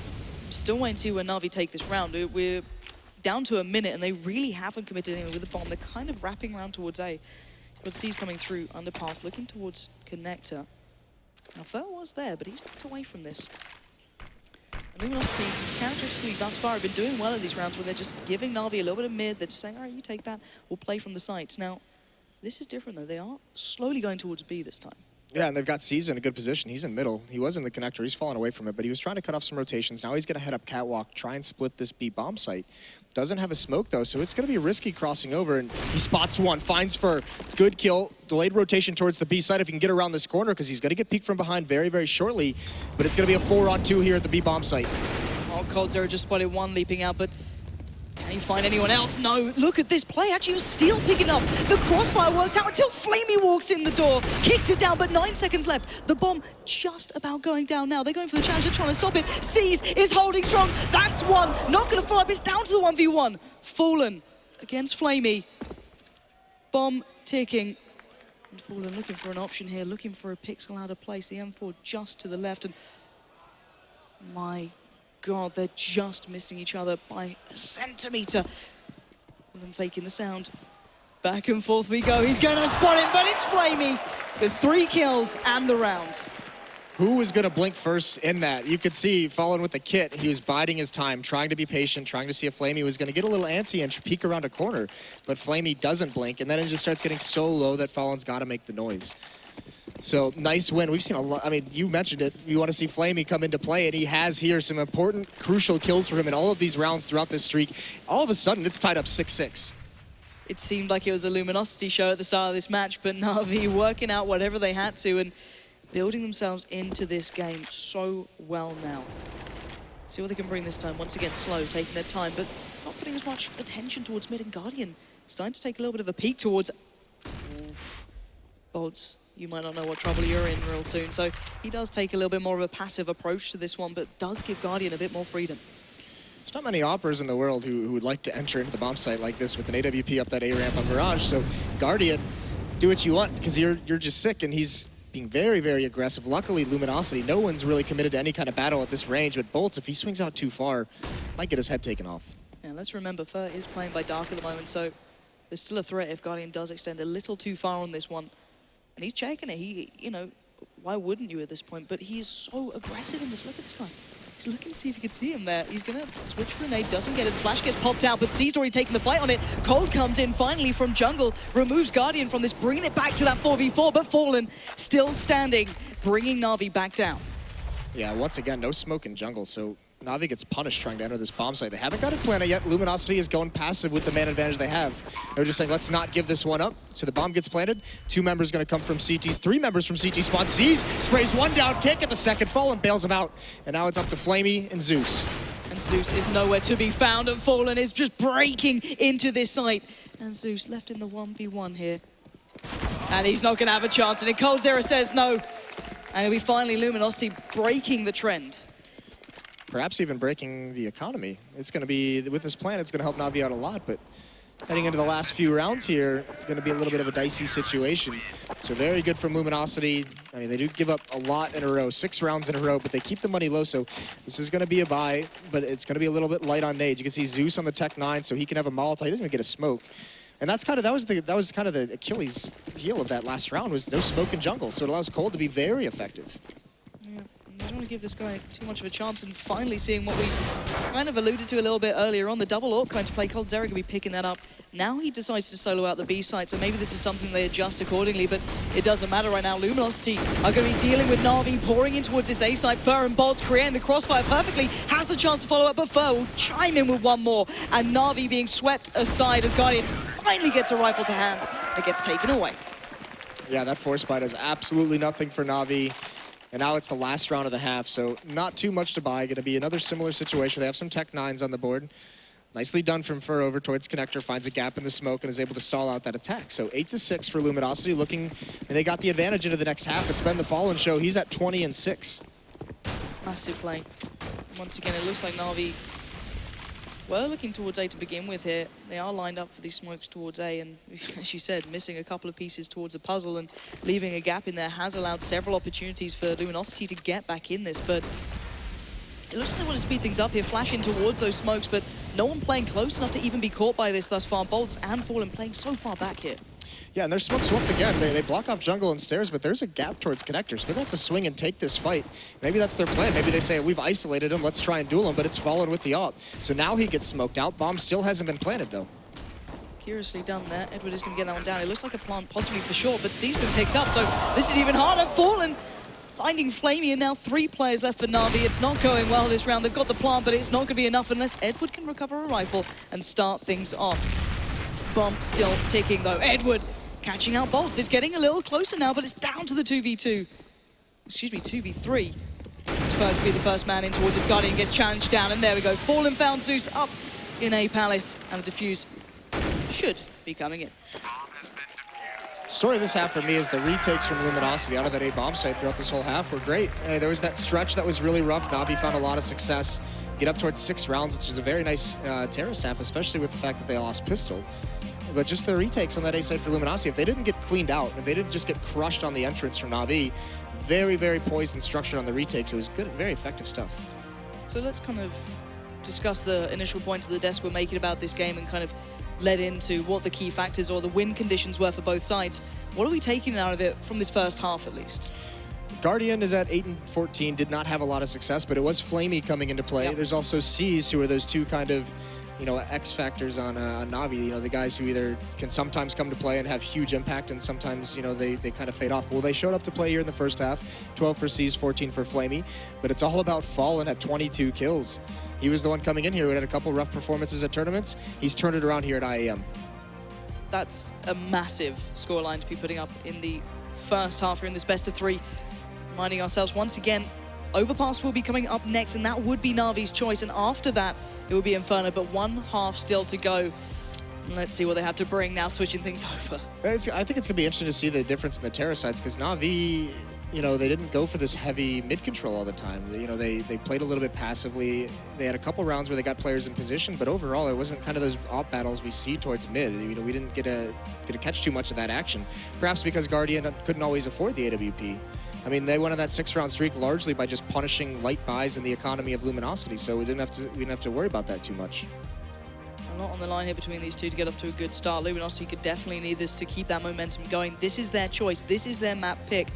Still waiting to see where Na'Vi take this round. We're down to a minute, and they really haven't committed anything with the bomb. They're kind of wrapping around towards A. But C's coming through, underpass, looking towards connector. Now, Fur was there, but he's backed away from this. And Luminosity, characteristically thus far, have been doing well in these rounds where they're just giving Na'Vi a little bit of mid. They're just saying, all right, you take that. We'll play from the sides. Now, this is different, though. They are slowly going towards B this time. Yeah, and they've got C's in a good position. He's in middle. He was in the connector. He's fallen away from it, but he was trying to cut off some rotations. Now he's going to head up catwalk, try and split this B bomb site. Doesn't have a smoke, though, so it's going to be risky crossing over, and he spots one, finds Fur. Good kill. Delayed rotation towards the B side if he can get around this corner, because he's going to get peeked from behind very, very shortly. But it's going to be a 4-on-2 here at the B bomb site. Oh, Cold Zero just spotted one leaping out, but can he find anyone else? No. Look at this play. Actually, was Steel picking up. The crossfire worked out until Flamey walks in the door, kicks it down, but 9 seconds left. The bomb just about going down now. They're going for the challenge. They're trying to stop it. Seas is holding strong. That's one. Not going to follow up. It's down to the 1v1. Fallen against Flamey. Bomb ticking. And Fallen looking for an option here, looking for a pixel out of place. The M4 just to the left, and my God, they're just missing each other by a centimeter. I'm faking the sound. Back and forth we go. He's going to spot him, but it's Flamey with 3 kills and the round. who was going to blink first in that? You could see, following with the kit, he was biding his time, trying to be patient, trying to see if Flamey was going to get a little antsy and peek around a corner. But Flamey doesn't blink, and then it just starts getting so low that Fallen's got to make the noise. So, nice win. We've seen a lot. I mean, you mentioned it. You want to see Flamey come into play, and he has here some important, crucial kills for him in all of these rounds throughout this streak. All of a sudden, it's tied up 6-6. It seemed like it was a Luminosity show at the start of this match, but Na'Vi working out whatever they had to and building themselves into this game so well now. See what they can bring this time. Once again, slow, taking their time, but not putting as much attention towards mid, and Guardian starting to take a little bit of a peek towards... Oof. Bolts, you might not know what trouble you're in real soon, so he does take a little bit more of a passive approach to this one, but does give Guardian a bit more freedom. There's not many operators in the world who would like to enter into the bomb site like this with an AWP up that A ramp on Mirage, so Guardian, do what you want, because you're just sick, and he's being very, very aggressive. Luckily, Luminosity, no one's really committed to any kind of battle at this range, but Bolts, if he swings out too far, might get his head taken off. Yeah, let's remember, Fur is playing by Dark at the moment, so there's still a threat if Guardian does extend a little too far on this one. And he's checking it. He, you know, why wouldn't you at this point? But he is so aggressive in this. Look at this guy. He's looking to see if he can see him there. He's going to switch for the nade, doesn't get it. Flash gets popped out, but C's already taking the fight on it. Cold comes in finally from jungle, removes Guardian from this, bringing it back to that 4v4, but Fallen still standing, bringing Na'Vi back down. Yeah, once again, no smoke in jungle, so Na'Vi gets punished trying to enter this bomb site. They haven't got it planted yet. Luminosity is going passive with the man advantage they have. They're just saying, let's not give this one up. So the bomb gets planted. 2 members going to come from CT's, 3 members from CT spawn. Z's sprays one down kick at the second. Fallen bails him out. And now it's up to Flamey and Zeus. And Zeus is nowhere to be found, and Fallen is just breaking into this site. And Zeus left in the 1v1 here. And he's not going to have a chance. And Cold Zero says no. And it'll be finally Luminosity breaking the trend. Perhaps even breaking the economy. It's going to be, with this plan, it's going to help Na'Vi out a lot, but heading into the last few rounds here, going to be a little bit of a dicey situation. So very good from Luminosity. I mean, they do give up a lot in a row, 6 rounds in a row, but they keep the money low, so this is going to be a buy, but it's going to be a little bit light on nades. You can see Zeus on the Tech 9, so he can have a Molotov. He doesn't even get a smoke. And that's kind of, that was kind of the Achilles heel of that last round, was no smoke in jungle, so it allows Cold to be very effective. Yeah. I don't want to give this guy too much of a chance, and finally seeing what we kind of alluded to a little bit earlier on, the double AWP going to play. Cold Zero going to be picking that up. Now he decides to solo out the B site, so maybe this is something they adjust accordingly, but it doesn't matter right now. Luminosity are going to be dealing with Na'Vi pouring in towards this A site. Fur and Bolts creating the crossfire perfectly, has the chance to follow up, but Fur will chime in with one more, and Na'Vi being swept aside as Guardian finally gets a rifle to hand that gets taken away. Yeah, that force buy does absolutely nothing for Na'Vi. And now it's the last round of the half, so not too much to buy. Going to be another similar situation. They have some Tech 9s on the board. Nicely done from Fur over towards Connector, finds a gap in the smoke and is able to stall out that attack. So 8-6 for Luminosity, looking, and they got the advantage into the next half. It's been the Fallen show. He's at 20-6. Massive play. Once again, it looks like Na'Vi were looking towards A to begin with here. They are lined up for these smokes towards A, and as you said, missing a couple of pieces towards the puzzle and leaving a gap in there has allowed several opportunities for Luminosity to get back in this, but it looks like they want to speed things up here, flashing towards those smokes, but no one playing close enough to even be caught by this thus far. Bolts and Fallen playing so far back here. Yeah, and their smokes, once again, they block off jungle and stairs, but there's a gap towards Connector, so they're going to have to swing and take this fight. Maybe that's their plan. Maybe they say, we've isolated him, let's try and duel him, but it's Fallen with the AWP. So now he gets smoked out. Bomb still hasn't been planted, though. Curiously done there. Edward is going to get that one down. It looks like a plant possibly for sure, but C's been picked up, so this is even harder. Fallen finding Flamey, and now 3 players left for Na'Vi. It's not going well this round. They've got the plant, but it's not going to be enough unless Edward can recover a rifle and start things off. Bomb still ticking, though. Edward catching out Bolts. It's getting a little closer now, but it's down to the 2v2. Excuse me, 2v3. It's first be the first man in towards his Guardian, gets challenged down, and there we go. Fallen found Zeus up in A Palace, and the defuse should be coming in. Story of this half for me is the retakes from Luminosity out of that A bomb site throughout this whole half were great. There was that stretch that was really rough. Na'Vi found a lot of success. Get up towards 6 rounds, which is a very nice terrorist half, especially with the fact that they lost pistol. But just the retakes on that A site for Luminosity, if they didn't get cleaned out, if they didn't just get crushed on the entrance from Na'Vi, very, very poised and structured on the retakes. It was good, very effective stuff. So let's kind of discuss the initial points of the desk we're making about this game and kind of led into what the key factors or the win conditions were for both sides. What are we taking out of it from this first half, at least? Guardian is at 8-14, did not have a lot of success, but it was Flamey coming into play. Yep. There's also C's, who are those two kind of, you know, X factors on Na'Vi. You know, the guys who either can sometimes come to play and have huge impact, and sometimes, you know, they kind of fade off. Well, they showed up to play here in the first half, 12 for C's, 14 for Flamey, but it's all about Fallen at 22 kills. He was the one coming in here who had a couple rough performances at tournaments. He's turned it around here at IEM. That's a massive scoreline to be putting up in the first half here in this best of three. Reminding ourselves once again, Overpass will be coming up next, and that would be Na'Vi's choice. And after that, it will be Inferno, but one half still to go. And let's see what they have to bring now, switching things over. I think it's going to be interesting to see the difference in the Terra sides, because Na'Vi, you know, they didn't go for this heavy mid control all the time. You know, they played a little bit passively. They had a couple rounds where they got players in position, but overall it wasn't kind of those op battles we see towards mid. You know, we didn't get to catch too much of that action. Perhaps because Guardian couldn't always afford the AWP. I mean, they went on that 6-round streak largely by just punishing light buys in the economy of Luminosity, so we didn't have to worry about that too much. A lot on the line here between these two to get off to a good start. Luminosity could definitely need this to keep that momentum going. This is their choice. This is their map pick.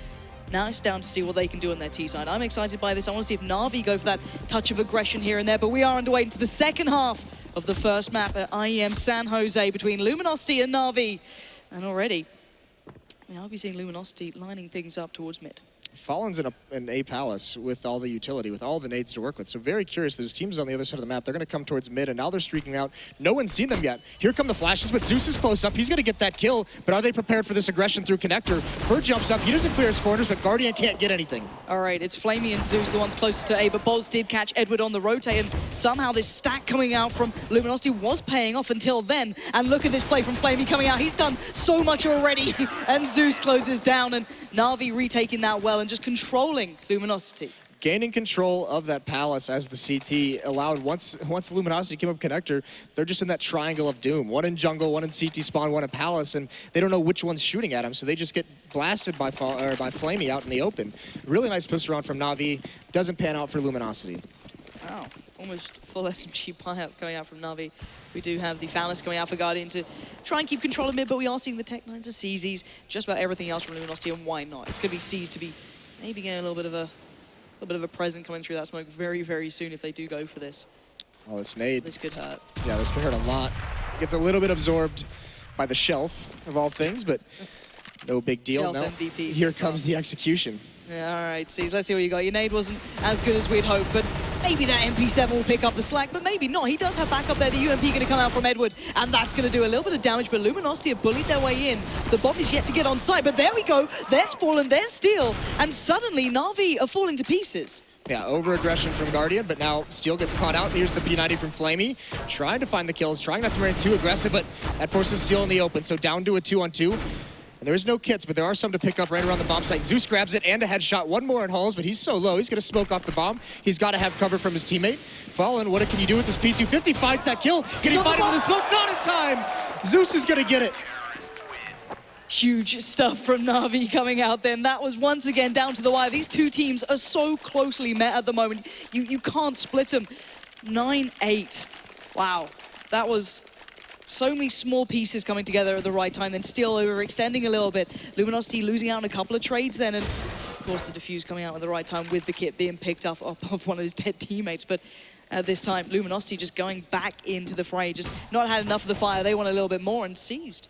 Now it's down to see what they can do on their T side. I'm excited by this. I want to see if Na'Vi go for that touch of aggression here and there, but we are underway into the second half of the first map at IEM San Jose between Luminosity and Na'Vi. And already, I'll be seeing Luminosity lining things up towards mid. Fallen's in A Palace with all the utility, with all the nades to work with. So very curious that his team's on the other side of the map. They're going to come towards mid, and now they're streaking out. No one's seen them yet. Here come the flashes, but Zeus is close up. He's going to get that kill, but are they prepared for this aggression through Connector? Bird jumps up. He doesn't clear his corners, but Guardian can't get anything. All right, it's Flamey and Zeus, the ones closest to A, but Boz did catch Edward on the rotate, and somehow this stack coming out from Luminosity was paying off until then. And look at this play from Flamey coming out. He's done so much already, and Zeus closes down, and Na'Vi retaking that well and just controlling Luminosity. Gaining control of that palace as the CT allowed, once Luminosity came up Connector, they're just in that triangle of doom. One in jungle, one in CT spawn, one in palace, and they don't know which one's shooting at them, so they just get blasted by Flamey out in the open. Really nice push around from Na'Vi. Doesn't pan out for Luminosity. Wow, almost full SMG buyout coming out from Na'Vi. We do have the Phallus coming out for Guardian to try and keep control of mid, but we are seeing the Tech 9s, the CZs, just about everything else from Luminosity, and why not? It's going to be C's to be maybe getting a little bit of a present coming through that smoke very, very soon if they do go for this. Oh, it's nade. This could hurt. Yeah, this could hurt a lot. Gets a little bit absorbed by the shelf of all things, but no big deal. Shelf No. MVP. Here comes the execution. Yeah, all right, C's, let's see what you got. Your nade wasn't as good as we'd hoped, but maybe that MP7 will pick up the slack, but maybe not. He does have backup there. The UMP going to come out from Edward, and that's going to do a little bit of damage, but Luminosity have bullied their way in. The bomb is yet to get on site, but there we go. There's Fallen, there's Steel, and suddenly Na'Vi are falling to pieces. Yeah, over-aggression from Guardian, but now Steel gets caught out. Here's the P90 from Flamey, trying to find the kills, trying not to remain too aggressive, but that forces Steel in the open, so down to a 2-on-2. And there is no kits, but there are some to pick up right around the bomb site. Zeus grabs it and a headshot. One more in Halls, but he's so low. He's going to smoke off the bomb. He's got to have cover from his teammate. Fallen, what can you do with this P250? Finds that kill. Can he find it with the smoke? Not in time. Zeus is going to get it. Huge stuff from Na'Vi coming out then. That was once again down to the wire. These two teams are so closely met at the moment. You can't split them. 9-8. Wow. That was so many small pieces coming together at the right time, then still overextending a little bit. Luminosity losing out on a couple of trades then, and of course the defuse coming out at the right time with the kit being picked up of one of his dead teammates. But at this time, Luminosity just going back into the fray, just not had enough of the fire. They want a little bit more and seized.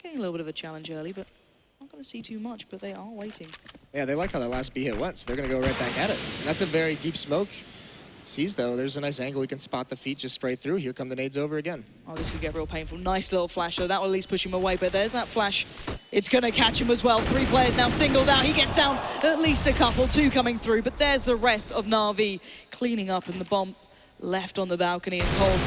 Getting a little bit of a challenge early, but not going to see too much, but they are waiting. Yeah, they like how that last B hit went, so they're going to go right back at it. And that's a very deep smoke. Sees though, there's a nice angle. He can spot the feet, just spray through. Here come the nades over again. Oh, this could get real painful. Nice little flash, though. That will at least push him away, but there's that flash. It's going to catch him as well. 3 players now singled out. He gets down at least a couple, 2 coming through, but there's the rest of Na'Vi cleaning up, and the bomb left on the balcony and cold.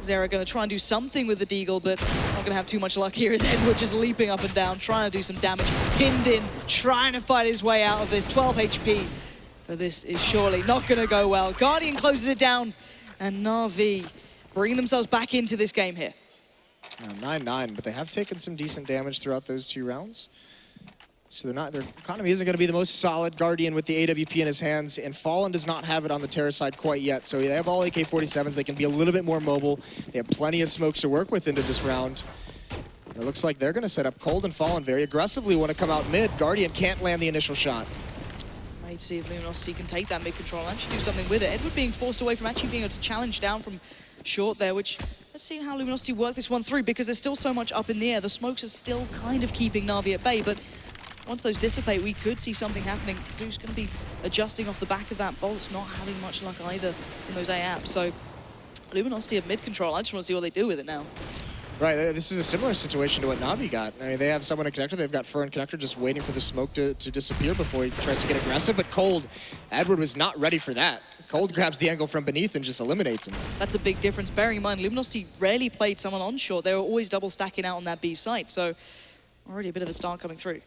Zera going to try and do something with the Deagle, but not going to have too much luck here as Edward just leaping up and down, trying to do some damage. Pinned in, trying to fight his way out of this. 12 HP. But this is surely not going to go well. Guardian closes it down, and Na'Vi bringing themselves back into this game here. 9-9, but they have taken some decent damage throughout those 2 rounds. So their economy isn't going to be the most solid. Guardian with the AWP in his hands, and Fallen does not have it on the Terra side quite yet. So they have all AK-47s. They can be a little bit more mobile. They have plenty of smokes to work with into this round. And it looks like they're going to set up. Cold and Fallen very aggressively want to come out mid. Guardian can't land the initial shot. wait to see if Luminosity can take that mid-control and actually do something with it. Edward being forced away from actually being able to challenge down from short there, which let's see how Luminosity work this one through, because there's still so much up in the air. The smokes are still kind of keeping Na'Vi at bay, but once those dissipate, we could see something happening. Zeus going to be adjusting off the back of that. Bolt's not having much luck either in those A-apps. So Luminosity have mid-control. I just want to see what they do with it now. Right, this is a similar situation to what Na'Vi got. I mean, they have someone in connector. They've got Fur and connector just waiting for the smoke to disappear before he tries to get aggressive. But Cold, Edward was not ready for that. Cold grabs the angle from beneath and just eliminates him. That's a big difference. Bearing in mind, Luminosity rarely played someone on short. They were always double stacking out on that B site. So already a bit of a start coming through.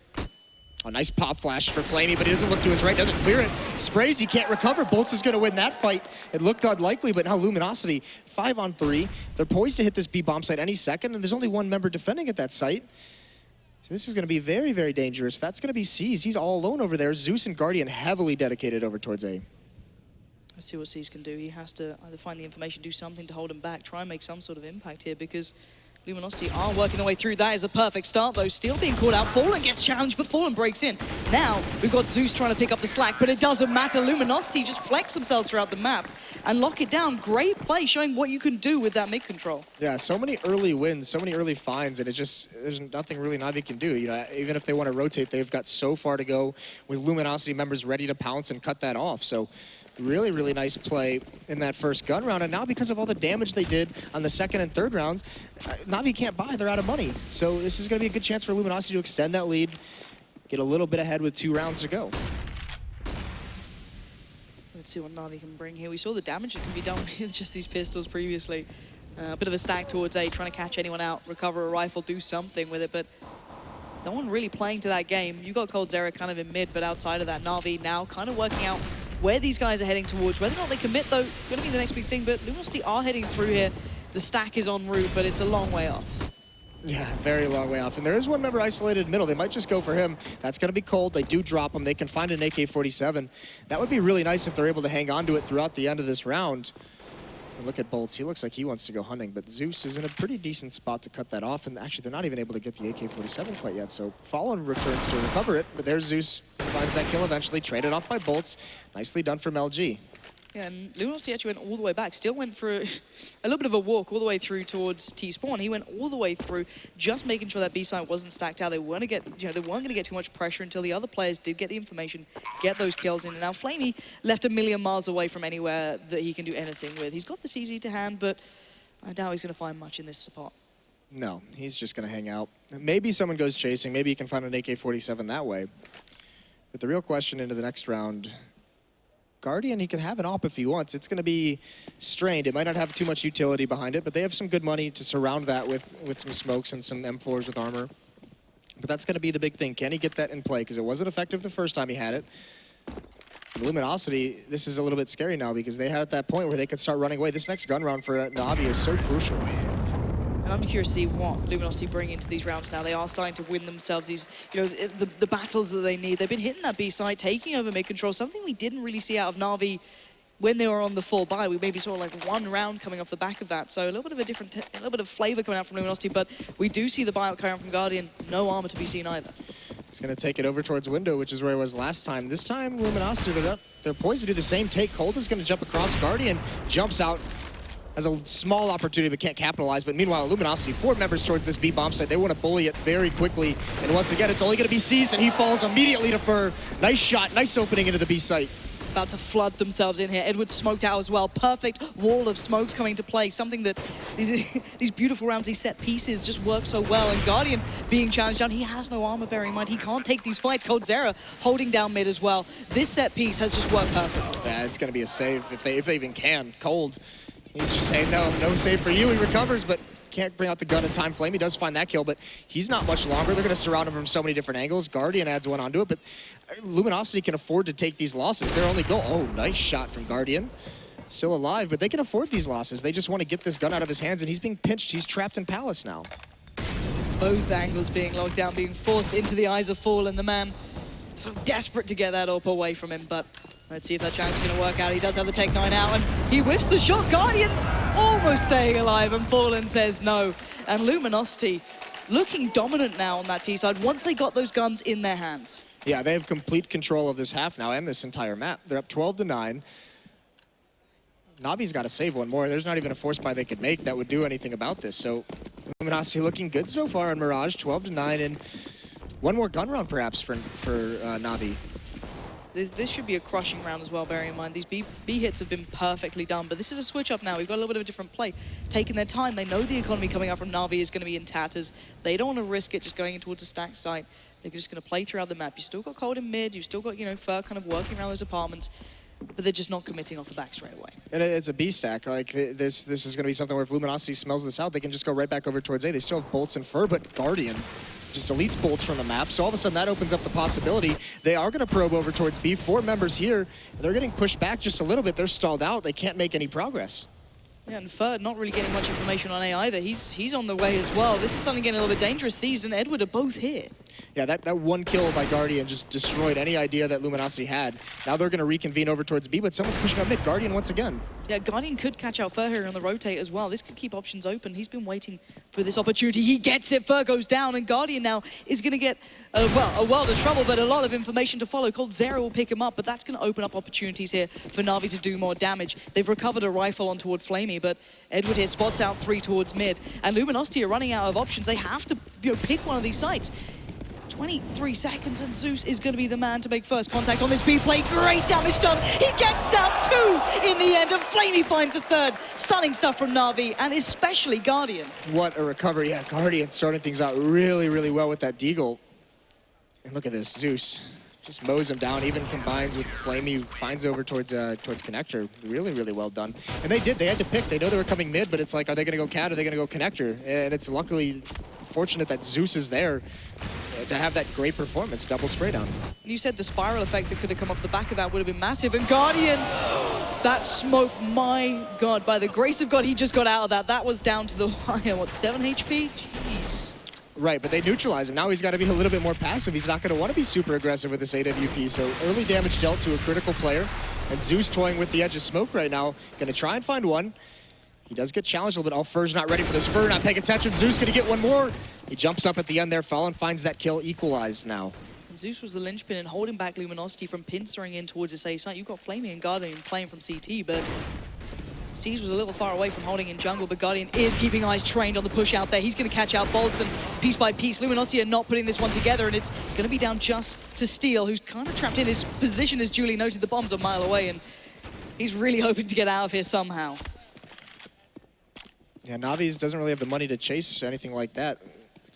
A nice pop flash for Flamey, but he doesn't look to his right, doesn't clear it. Sprays, he can't recover. Bolts is going to win that fight. It looked unlikely, but now Luminosity, 5-on-3. They're poised to hit this B-bomb site any second, and there's only one member defending at that site. So this is going to be very, very dangerous. That's going to be C's. He's all alone over there. Zeus and Guardian heavily dedicated over towards A. Let's see what C's can do. He has to either find the information, do something to hold him back, try and make some sort of impact here, because Luminosity are working their way through. That is a perfect start, though. Steel being called out. Fallen gets challenged, but Fallen breaks in. Now, we've got Zeus trying to pick up the slack, but it doesn't matter. Luminosity just flex themselves throughout the map and lock it down. Great play, showing what you can do with that mid-control. Yeah, so many early wins, so many early finds, and there's nothing really Na'Vi can do. You know, even if they want to rotate, they've got so far to go with Luminosity members ready to pounce and cut that off. So really, really nice play in that first gun round. And now because of all the damage they did on the second and third rounds, Na'Vi can't buy, they're out of money. So this is going to be a good chance for Luminosity to extend that lead, get a little bit ahead with 2 rounds to go. Let's see what Na'Vi can bring here. We saw the damage that can be done with just these pistols previously. A bit of a stack towards A, trying to catch anyone out, recover a rifle, do something with it, but no one really playing to that game. You got Cold Zera kind of in mid, but outside of that, Na'Vi now kind of working out where these guys are heading towards. Whether or not they commit, though, going to be the next big thing, but Luminosity are heading through here. The stack is en route, but it's a long way off. Yeah, very long way off. And there is one member isolated middle. They might just go for him. That's going to be Cold. They do drop him. They can find an AK-47. That would be really nice if they're able to hang on to it throughout the end of this round. And look at Bolts. He looks like he wants to go hunting, but Zeus is in a pretty decent spot to cut that off. And actually, they're not even able to get the AK-47 quite yet. So Fallen returns to recover it, but there's Zeus. Finds that kill eventually, traded off by Bolts. Nicely done from LG. Yeah, and Luminosity actually went all the way back. Still went for a little bit of a walk all the way through towards T-spawn. He went all the way through, just making sure that B site wasn't stacked out. They weren't going to get too much pressure until the other players did get the information, get those kills in. And now Flamey left a million miles away from anywhere that he can do anything with. He's got the CZ to hand, but I doubt he's going to find much in this spot. No, he's just going to hang out. Maybe someone goes chasing. Maybe he can find an AK-47 that way. But the real question into the next round, Guardian, he can have an AWP if he wants. It's going to be strained. It might not have too much utility behind it, but they have some good money to surround that with some smokes and some M4s with armor. But that's going to be the big thing. Can he get that in play? Because it wasn't effective the first time he had it. Luminosity, this is a little bit scary now because they had at that point where they could start running away. This next gun round for Na'Vi is so crucial. And I'm curious to see what Luminosity bring into these rounds now. They are starting to win themselves these, the battles that they need. They've been hitting that B side, taking over mid-control, something we didn't really see out of Na'Vi when they were on the full buy. We maybe saw like one round coming off the back of that. So a little bit of a little bit of flavor coming out from Luminosity, but we do see the buyout coming out from Guardian. No armor to be seen either. He's going to take it over towards window, which is where he was last time. This time, Luminosity, they're poised to do the same take. Cold is going to jump across. Guardian jumps out. Has a small opportunity but can't capitalize. But meanwhile, Luminosity, 4 members towards this B-bomb site. They want to bully it very quickly. And once again, it's only going to be seized, and he falls immediately to Fur. Nice shot, nice opening into the B site. About to flood themselves in here. Edward smoked out as well. Perfect wall of smokes coming to play. Something that these beautiful rounds, these set pieces just work so well. And Guardian being challenged down. He has no armor, bearing in mind. He can't take these fights. Cold Zera holding down mid as well. This set piece has just worked perfect. Yeah, it's going to be a save if they even can. Cold. He's just saying, no save for you. He recovers, but can't bring out the gun in time. Flamey does find that kill, but he's not much longer. They're going to surround him from so many different angles. Guardian adds one onto it, but Luminosity can afford to take these losses. Their only goal, oh, nice shot from Guardian. Still alive, but they can afford these losses. They just want to get this gun out of his hands, and he's being pinched. He's trapped in Palace now. Both angles being locked down, being forced into the eyes of Fallen. The man so desperate to get that up away from him, but let's see if that chance is going to work out. He does have the Tech 9 out, and he whips the shot. Guardian almost staying alive, and Fallen says no. And Luminosity looking dominant now on that T side once they got those guns in their hands. Yeah, they have complete control of this half now and this entire map. They're up 12-9. Navi's got to save one more. There's not even a force buy they could make that would do anything about this. So Luminosity looking good so far in Mirage, 12-9, and one more gun round perhaps for Navi. This should be a crushing round as well, bearing in mind these B hits have been perfectly done, but this is a switch up now. We've got a little bit of a different play. Taking their time, they know the economy coming up from Navi is going to be in tatters. They don't want to risk it just going in towards a stack site. They're just going to play throughout the map. You still got Cold in mid, you've still got, you know, Fur kind of working around those apartments, but they're just not committing off the back straight away. And it's a B stack. Like this is going to be something where if Luminosity smells this out, they can just go right back over towards A. They still have Bolts and Fur, but Guardian just deletes Bolts from the map. So all of a sudden that opens up the possibility. They are going to probe over towards B. 4 members here. They're getting pushed back just a little bit. They're stalled out. They can't make any progress. Yeah, and Fur not really getting much information on A either. He's on the way as well. This is something getting a little bit dangerous. Seas and Edward are both here. Yeah, that one kill by Guardian just destroyed any idea that Luminosity had. Now they're going to reconvene over towards B, but someone's pushing up mid. Guardian once again. Yeah, Guardian could catch out Fur here on the rotate as well. This could keep options open. He's been waiting for this opportunity. He gets it. Fur goes down, and Guardian now is going to get, a world of trouble, but a lot of information to follow. Cold Zero will pick him up, but that's going to open up opportunities here for Na'Vi to do more damage. They've recovered a rifle on toward Flamey, but Edward here spots out 3 towards mid, and Luminosity are running out of options. They have to, you know, pick one of these sites. 23 seconds, and Zeus is going to be the man to make first contact on this B play. Great damage done. He gets down 2 in the end, and Flamey finds a 3rd. Stunning stuff from Na'Vi, and especially Guardian. What a recovery. Yeah, Guardian starting things out really, really well with that deagle. And look at this, Zeus just mows him down, even combines with Flamey, who finds over towards Connector. Really, really well done. And they had to pick. They know they were coming mid, but it's like, are they going to go Cat, or are they going to go Connector? And it's luckily fortunate that Zeus is there to have that great performance, double spray down. You said the spiral effect that could have come off the back of that would have been massive, and Guardian, that smoke, my God, by the grace of God, he just got out of that. That was down to the wire, what, 7 HP? Jeez. Right, but they neutralize him. Now he's got to be a little bit more passive. He's not going to want to be super aggressive with this AWP, so early damage dealt to a critical player, and Zeus toying with the edge of smoke right now, going to try and find one. He does get challenged a little bit. Oh, Fur's not ready for this. Fur not paying attention. Zeus going to get one more. He jumps up at the end there, Fallen finds that kill, equalized now. And Zeus was the linchpin and holding back Luminosity from pincering in towards this A site. You've got Flamey and Guardian playing from CT, but Seas was a little far away from holding in jungle, but Guardian is keeping eyes trained on the push out there. He's going to catch out Bolts, and piece by piece, Luminosity are not putting this one together, and it's going to be down just to Steel, who's kind of trapped in his position, as Julie noted. The bomb's a mile away, and he's really hoping to get out of here somehow. Yeah, Navi's doesn't really have the money to chase anything like that.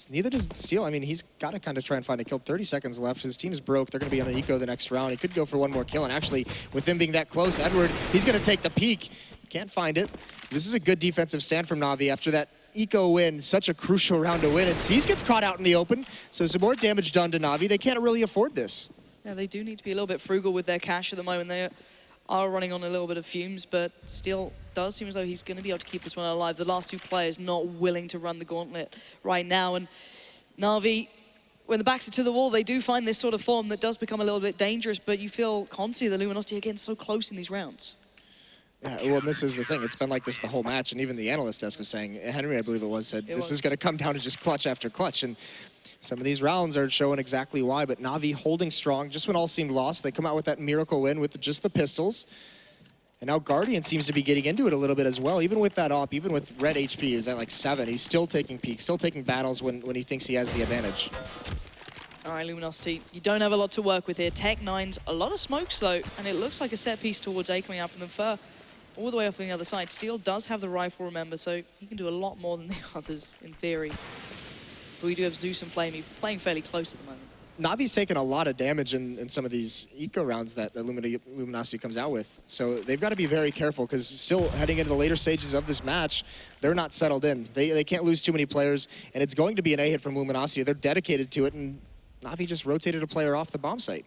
Neither does Steel. I mean, he's got to kind of try and find a kill. 30 seconds left. His team's broke. They're going to be on an eco the next round. He could go for one more kill, and actually, with him being that close, Edward, he's going to take the peek. Can't find it. This is a good defensive stand from Na'Vi after that eco win. Such a crucial round to win, and Seas gets caught out in the open, so some more damage done to Na'Vi. They can't really afford this. Yeah, they do need to be a little bit frugal with their cash at the moment. They are running on a little bit of fumes, but Steel does seem as though he's going to be able to keep this one alive. The last 2 players not willing to run the gauntlet right now, and Na'Vi, when the backs are to the wall, they do find this sort of form that does become a little bit dangerous, but you feel constantly the Luminosity are getting so close in these rounds. Yeah, well, this is the thing. It's been like this the whole match, and even the analyst desk was saying, Henry, I believe it was, said this is going to come down to just clutch after clutch, and some of these rounds are showing exactly why, but Na'Vi holding strong. Just when all seemed lost, they come out with that miracle win with just the pistols. And now Guardian seems to be getting into it a little bit as well. Even with that op, even with red HP, he's at like 7. He's still taking peaks, still taking battles when he thinks he has the advantage. All right, Luminosity, you don't have a lot to work with here. Tech 9's a lot of smokes though, and it looks like a set piece towards A coming out from the Fur. All the way off on the other side. Steel does have the rifle, remember, so he can do a lot more than the others, in theory. But we do have Zeus and Flamey playing fairly close at the moment. Navi's taken a lot of damage in some of these eco rounds that Luminosity comes out with. So they've got to be very careful, because still heading into the later stages of this match, they're not settled in. They can't lose too many players, and it's going to be an A hit from Luminosity. They're dedicated to it, and Na'Vi just rotated a player off the bomb site.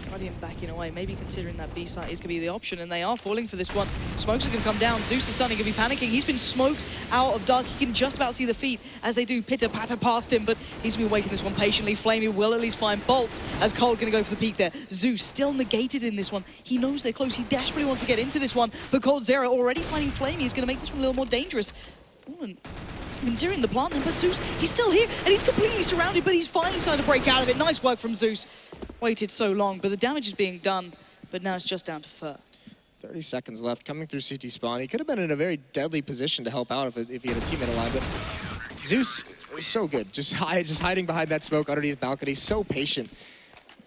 Guardian backing away, maybe considering that B site is going to be the option, and they are falling for this one. Smokes are going to come down. Zeus is suddenly going to be panicking. He's been smoked out of dark. He can just about see the feet as they do pitter-patter past him, but he's been waiting this one patiently. Flamey will at least find Bolts as Cold going to go for the peek there. Zeus still negated in this one. He knows they're close. He desperately wants to get into this one, but Cold Zero already finding Flamey is going to make this one a little more dangerous. Ooh, considering the plant, but Zeus, he's still here, and he's completely surrounded, but he's finally starting to break out of it. Nice work from Zeus. Waited so long, but the damage is being done, but now it's just down to Fur. 30 seconds left, coming through CT spawn. He could have been in a very deadly position to help out if he had a teammate alive, but Zeus is so good. Just hiding behind that smoke underneath the balcony, so patient.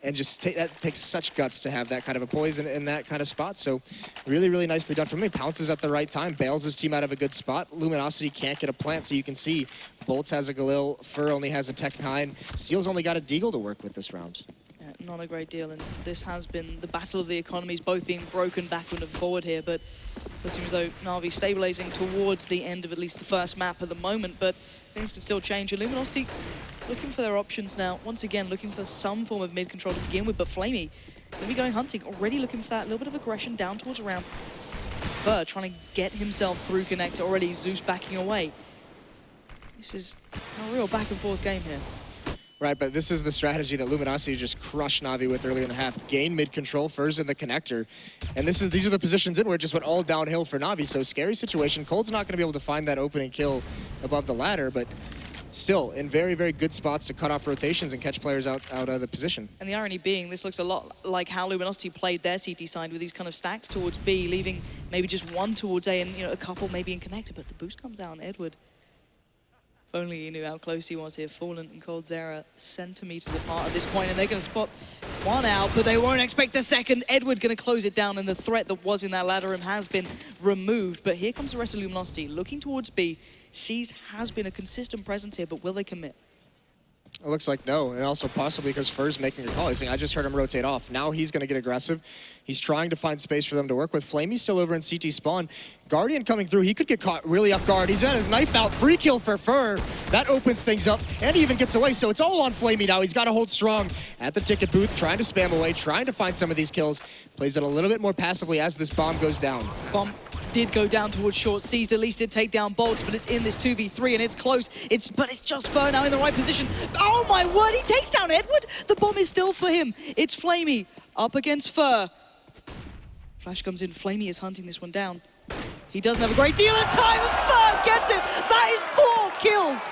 And just that takes such guts to have that kind of a poison in that kind of spot. So really, really nicely done from me. Pounces at the right time, bails his team out of a good spot. Luminosity can't get a plant, so you can see Bolts has a Galil, Fur only has a Tech-9. Steel's only got a Deagle to work with this round. Yeah, not a great deal, and this has been the battle of the economies, both being broken backward and forward here, but it seems as though Na'Vi stabilizing towards the end of at least the first map at the moment, but things can still change. And Luminosity looking for their options now. Once again, looking for some form of mid-control to begin with, but Flamey gonna be going hunting, already looking for that little bit of aggression down towards around. Fur trying to get himself through connector already, Zeus backing away. This is a real back and forth game here. Right, but this is the strategy that Luminosity just crushed Na'Vi with earlier in the half. Gain mid-control, Fur's in the connector. And these are the positions in where it just went all downhill for Na'Vi. So scary situation. Cold's not going to be able to find that opening kill above the ladder, but still in very, very good spots to cut off rotations and catch players out of the position. And the irony being, this looks a lot like how Luminosity played their CT side with these kind of stacks towards B, leaving maybe just one towards A and a couple maybe in connector, but the boost comes out on Edward. If only he knew how close he was here. Fallen and Coldzera centimeters apart at this point, and they're going to spot one out, but they won't expect a second. Edward going to close it down, and the threat that was in that ladder room has been removed. But here comes the rest of Luminosity, looking towards B. Seized has been a consistent presence here, but will they commit? It looks like no, and also possibly because Fur's making a call. He's saying, I just heard him rotate off. Now he's going to get aggressive. He's trying to find space for them to work with. Flamey's still over in CT spawn. Guardian coming through. He could get caught really off guard. He's got his knife out. Free kill for Fur. That opens things up, and he even gets away. So it's all on Flamey now. He's got to hold strong at the ticket booth, trying to spam away, trying to find some of these kills. Plays it a little bit more passively as this bomb goes down. Bomb did go down towards short. Seized at least did take down Bolts, but it's in this 2v3 and it's close. But it's just Fur now in the right position. Oh my word, he takes down Edward. The bomb is still for him. It's Flamey up against Fur. Flash comes in, Flamey is hunting this one down. He doesn't have a great deal of time, and Fur gets it. That is 4 kills.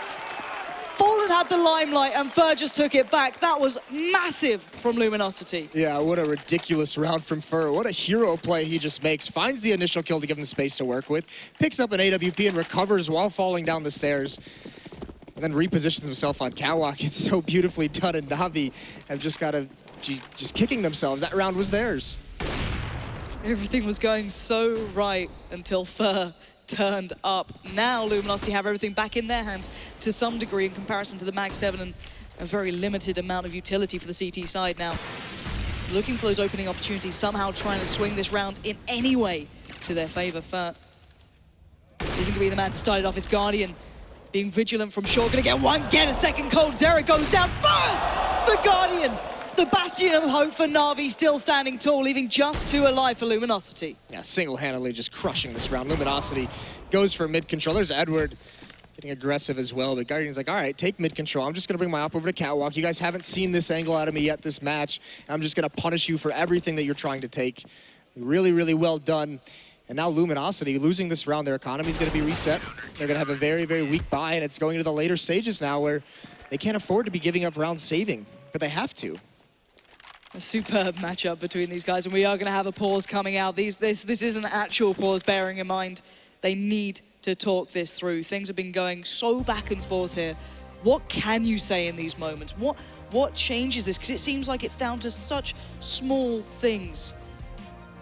Fallen had the limelight and Fur just took it back. That was massive from Luminosity. Yeah, what a ridiculous round from Fur. What a hero play he just makes. Finds the initial kill to give him space to work with. Picks up an AWP and recovers while falling down the stairs. And then repositions himself on Catwalk. It's so beautifully done, and Na'Vi have just got to just kicking themselves. That round was theirs. Everything was going so right until Fur turned up. Now Luminosity have everything back in their hands to some degree in comparison to the Mag 7 and a very limited amount of utility for the CT side now. Looking for those opening opportunities, somehow trying to swing this round in any way to their favor. Fur isn't going to be the man to start it off. It's Guardian being vigilant from short. Going to get a second cold. Derek goes down first for Guardian. The bastion of hope for Na'Vi still standing tall, leaving just 2 alive for Luminosity. Yeah, single-handedly just crushing this round. Luminosity goes for mid-control. There's Edward getting aggressive as well, but Guardian's like, all right, take mid-control. I'm just going to bring my op over to Catwalk. You guys haven't seen this angle out of me yet this match. I'm just going to punish you for everything that you're trying to take. Really, really well done. And now Luminosity, losing this round, their economy is going to be reset. They're going to have a very, very weak buy, and it's going to the later stages now where they can't afford to be giving up round saving, but they have to. A superb matchup between these guys, and we are going to have a pause coming out. This is an actual pause, bearing in mind they need to talk this through. Things have been going so back and forth here. What can you say in these moments? What changes this? Because it seems like it's down to such small things.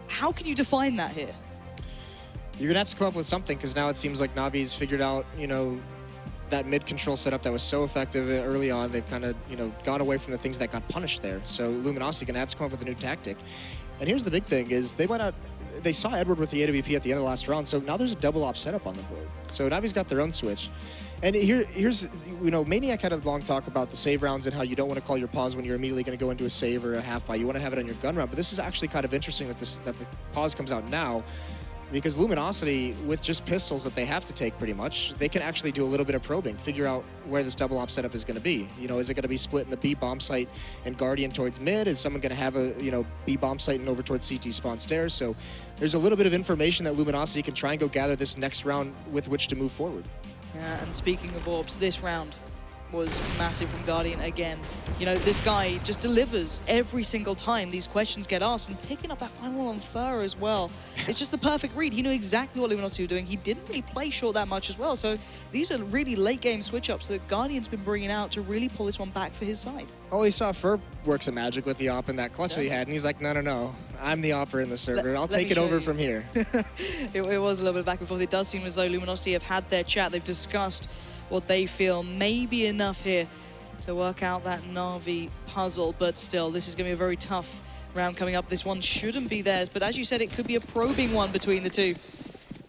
How can you define that here? You're going to have to come up with something, because now it seems like Na'Vi's figured out, that mid-control setup that was so effective early on. They've kind of, gone away from the things that got punished there. So Luminosity going to have to come up with a new tactic. And here's the big thing is they went out, they saw Edward with the AWP at the end of the last round, so now there's a double op setup on the board. So Na'Vi's got their own switch. And here's, Maniac had a long talk about the save rounds and how you don't want to call your pause when you're immediately going to go into a save or a half buy. You want to have it on your gun round. But this is actually kind of interesting that the pause comes out now, because Luminosity, with just pistols that they have to take pretty much, they can actually do a little bit of probing, figure out where this double op setup is going to be. Is it going to be split in the B bomb site and Guardian towards mid? Is someone going to have a, B bomb site and over towards CT spawn stairs? So there's a little bit of information that Luminosity can try and go gather this next round with which to move forward. Yeah, and speaking of orbs, this round was massive from Guardian again. You know, this guy just delivers every single time these questions get asked, and picking up that final on Fur as well. It's just the perfect read. He knew exactly what Luminosity were doing. He didn't really play short that much as well. So these are really late game switch ups that Guardian's been bringing out to really pull this one back for his side. Oh, he saw Fur work some magic with the op in that clutch that he had, and he's like, no, I'm the opper in the server. I'll take it over from here. It was a little bit back and forth. It does seem as though Luminosity have had their chat. They've discussed what they feel may be enough here to work out that Na'Vi puzzle, but still, this is going to be a very tough round coming up. This one shouldn't be theirs, but as you said, it could be a probing one between the two.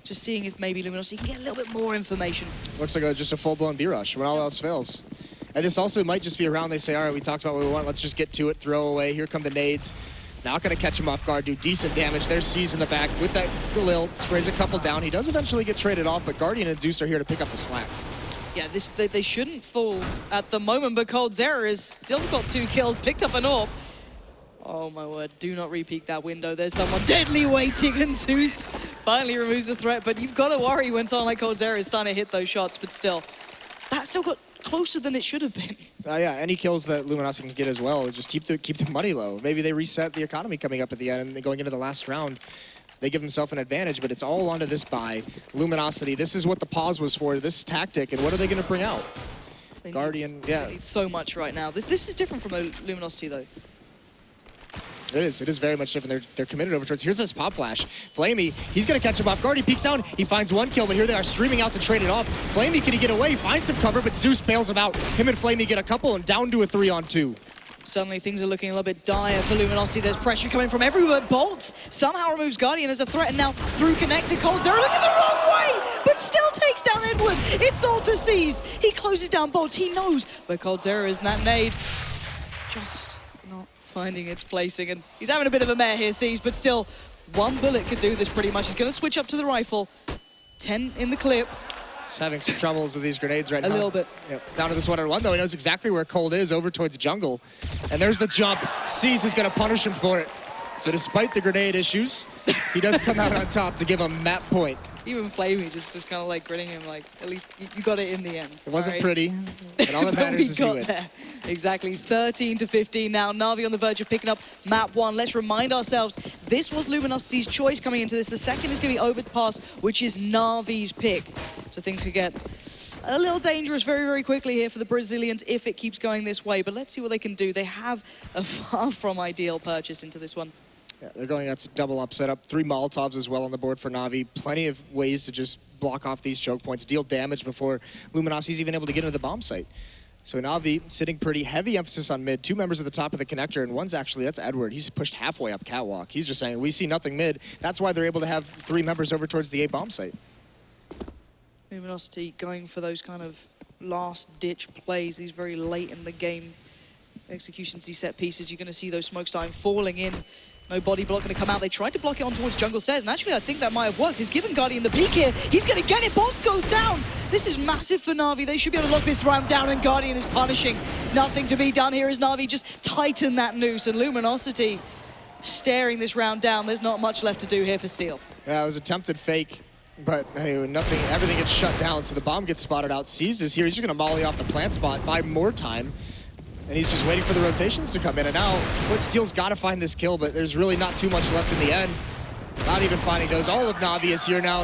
Just seeing if maybe Luminosity can get a little bit more information. Looks like just a full-blown B-rush when all else fails. And this also might just be a round they say, all right, we talked about what we want, let's just get to it, throw away, here come the nades. Not going to catch him off guard, do decent damage. There's C's in the back with that Galil, sprays a couple down. He does eventually get traded off, but Guardian and Zeus are here to pick up the slack. Yeah, they shouldn't fall at the moment, but coldzera has still got 2 kills, picked up an AWP. Oh my word, do not repeat that window. There's someone deadly waiting, and Zeus finally removes the threat, but you've got to worry when someone like coldzera is starting to hit those shots, but still, that still got closer than it should have been. Yeah, any kills that Luminosity can get as well, just keep the money low. Maybe they reset the economy coming up at the end and going into the last round. They give themselves an advantage, but it's all onto this buy. Luminosity, this is what the pause was for, this tactic, and what are they going to bring out? Guardian, yeah. They need so much right now. This is different from a Luminosity, though. It is very much different. They're committed over towards. Here's this pop flash. Flamey, he's gonna catch him off guard. He peeks down, he finds 1 kill, but here they are streaming out to trade it off. Flamey, can he get away? He finds some cover, but Zeus bails him out. Him and Flamey get a couple and down to a 3-on-2. Suddenly things are looking a little bit dire for Luminosity. There's pressure coming from everywhere. Bolts somehow removes Guardian as a threat, and now through connected coldzera, look at the wrong way, but still takes down Edward. It's all to seize. He closes down Bolts. He knows where coldzera is in that nade. Just not finding its placing, and he's having a bit of a mare here, Seize, but still, 1 bullet could do this pretty much. He's going to switch up to the rifle. 10 in the clip. He's having some troubles with these grenades right now. A little bit. Yep. Down to this 1-on-1 though. He knows exactly where Cold is, over towards jungle. And there's the jump. Seize is going to punish him for it. So despite the grenade issues, he does come out on top to give him map point. Even Flamey just kind of like grinning him like, at least you got it in the end. It wasn't pretty, but all that matters is you win. Exactly, 13-15 now. Na'Vi on the verge of picking up map 1. Let's remind ourselves, this was Luminosity's choice coming into this. The second is going to be Overpass, which is Na'Vi's pick. So things could get a little dangerous very, very quickly here for the Brazilians if it keeps going this way. But let's see what they can do. They have a far from ideal purchase into this one. Yeah, they're going, that's a double up setup. 3 Molotovs as well on the board for Na'Vi. Plenty of ways to just block off these choke points, deal damage before Luminosity's even able to get into the bomb site. So Na'Vi sitting pretty, heavy emphasis on mid. 2 members at the top of the connector, and one's actually, that's Edward. He's pushed halfway up catwalk. He's just saying, we see nothing mid. That's why they're able to have 3 members over towards the A bomb site. Luminosity going for those kind of last-ditch plays, these very late in the game executions, these set pieces. You're going to see those smokes time falling in. No body block going to come out. They tried to block it on towards jungle stairs, and actually I think that might have worked. He's given Guardian the peek here. He's going to get it. Bolts goes down. This is massive for Na'Vi. They should be able to lock this round down, and Guardian is punishing. Nothing to be done here as Na'Vi just tighten that noose, and Luminosity staring this round down. There's not much left to do here for Steel. Yeah, it was attempted fake, but hey, nothing, everything gets shut down, so the bomb gets spotted out. Seized is here. He's just going to molly off the plant spot, buy more time. And he's just waiting for the rotations to come in. And now, Steel's got to find this kill, but there's really not too much left in the end. Not even finding those. All of Na'Vi is here now.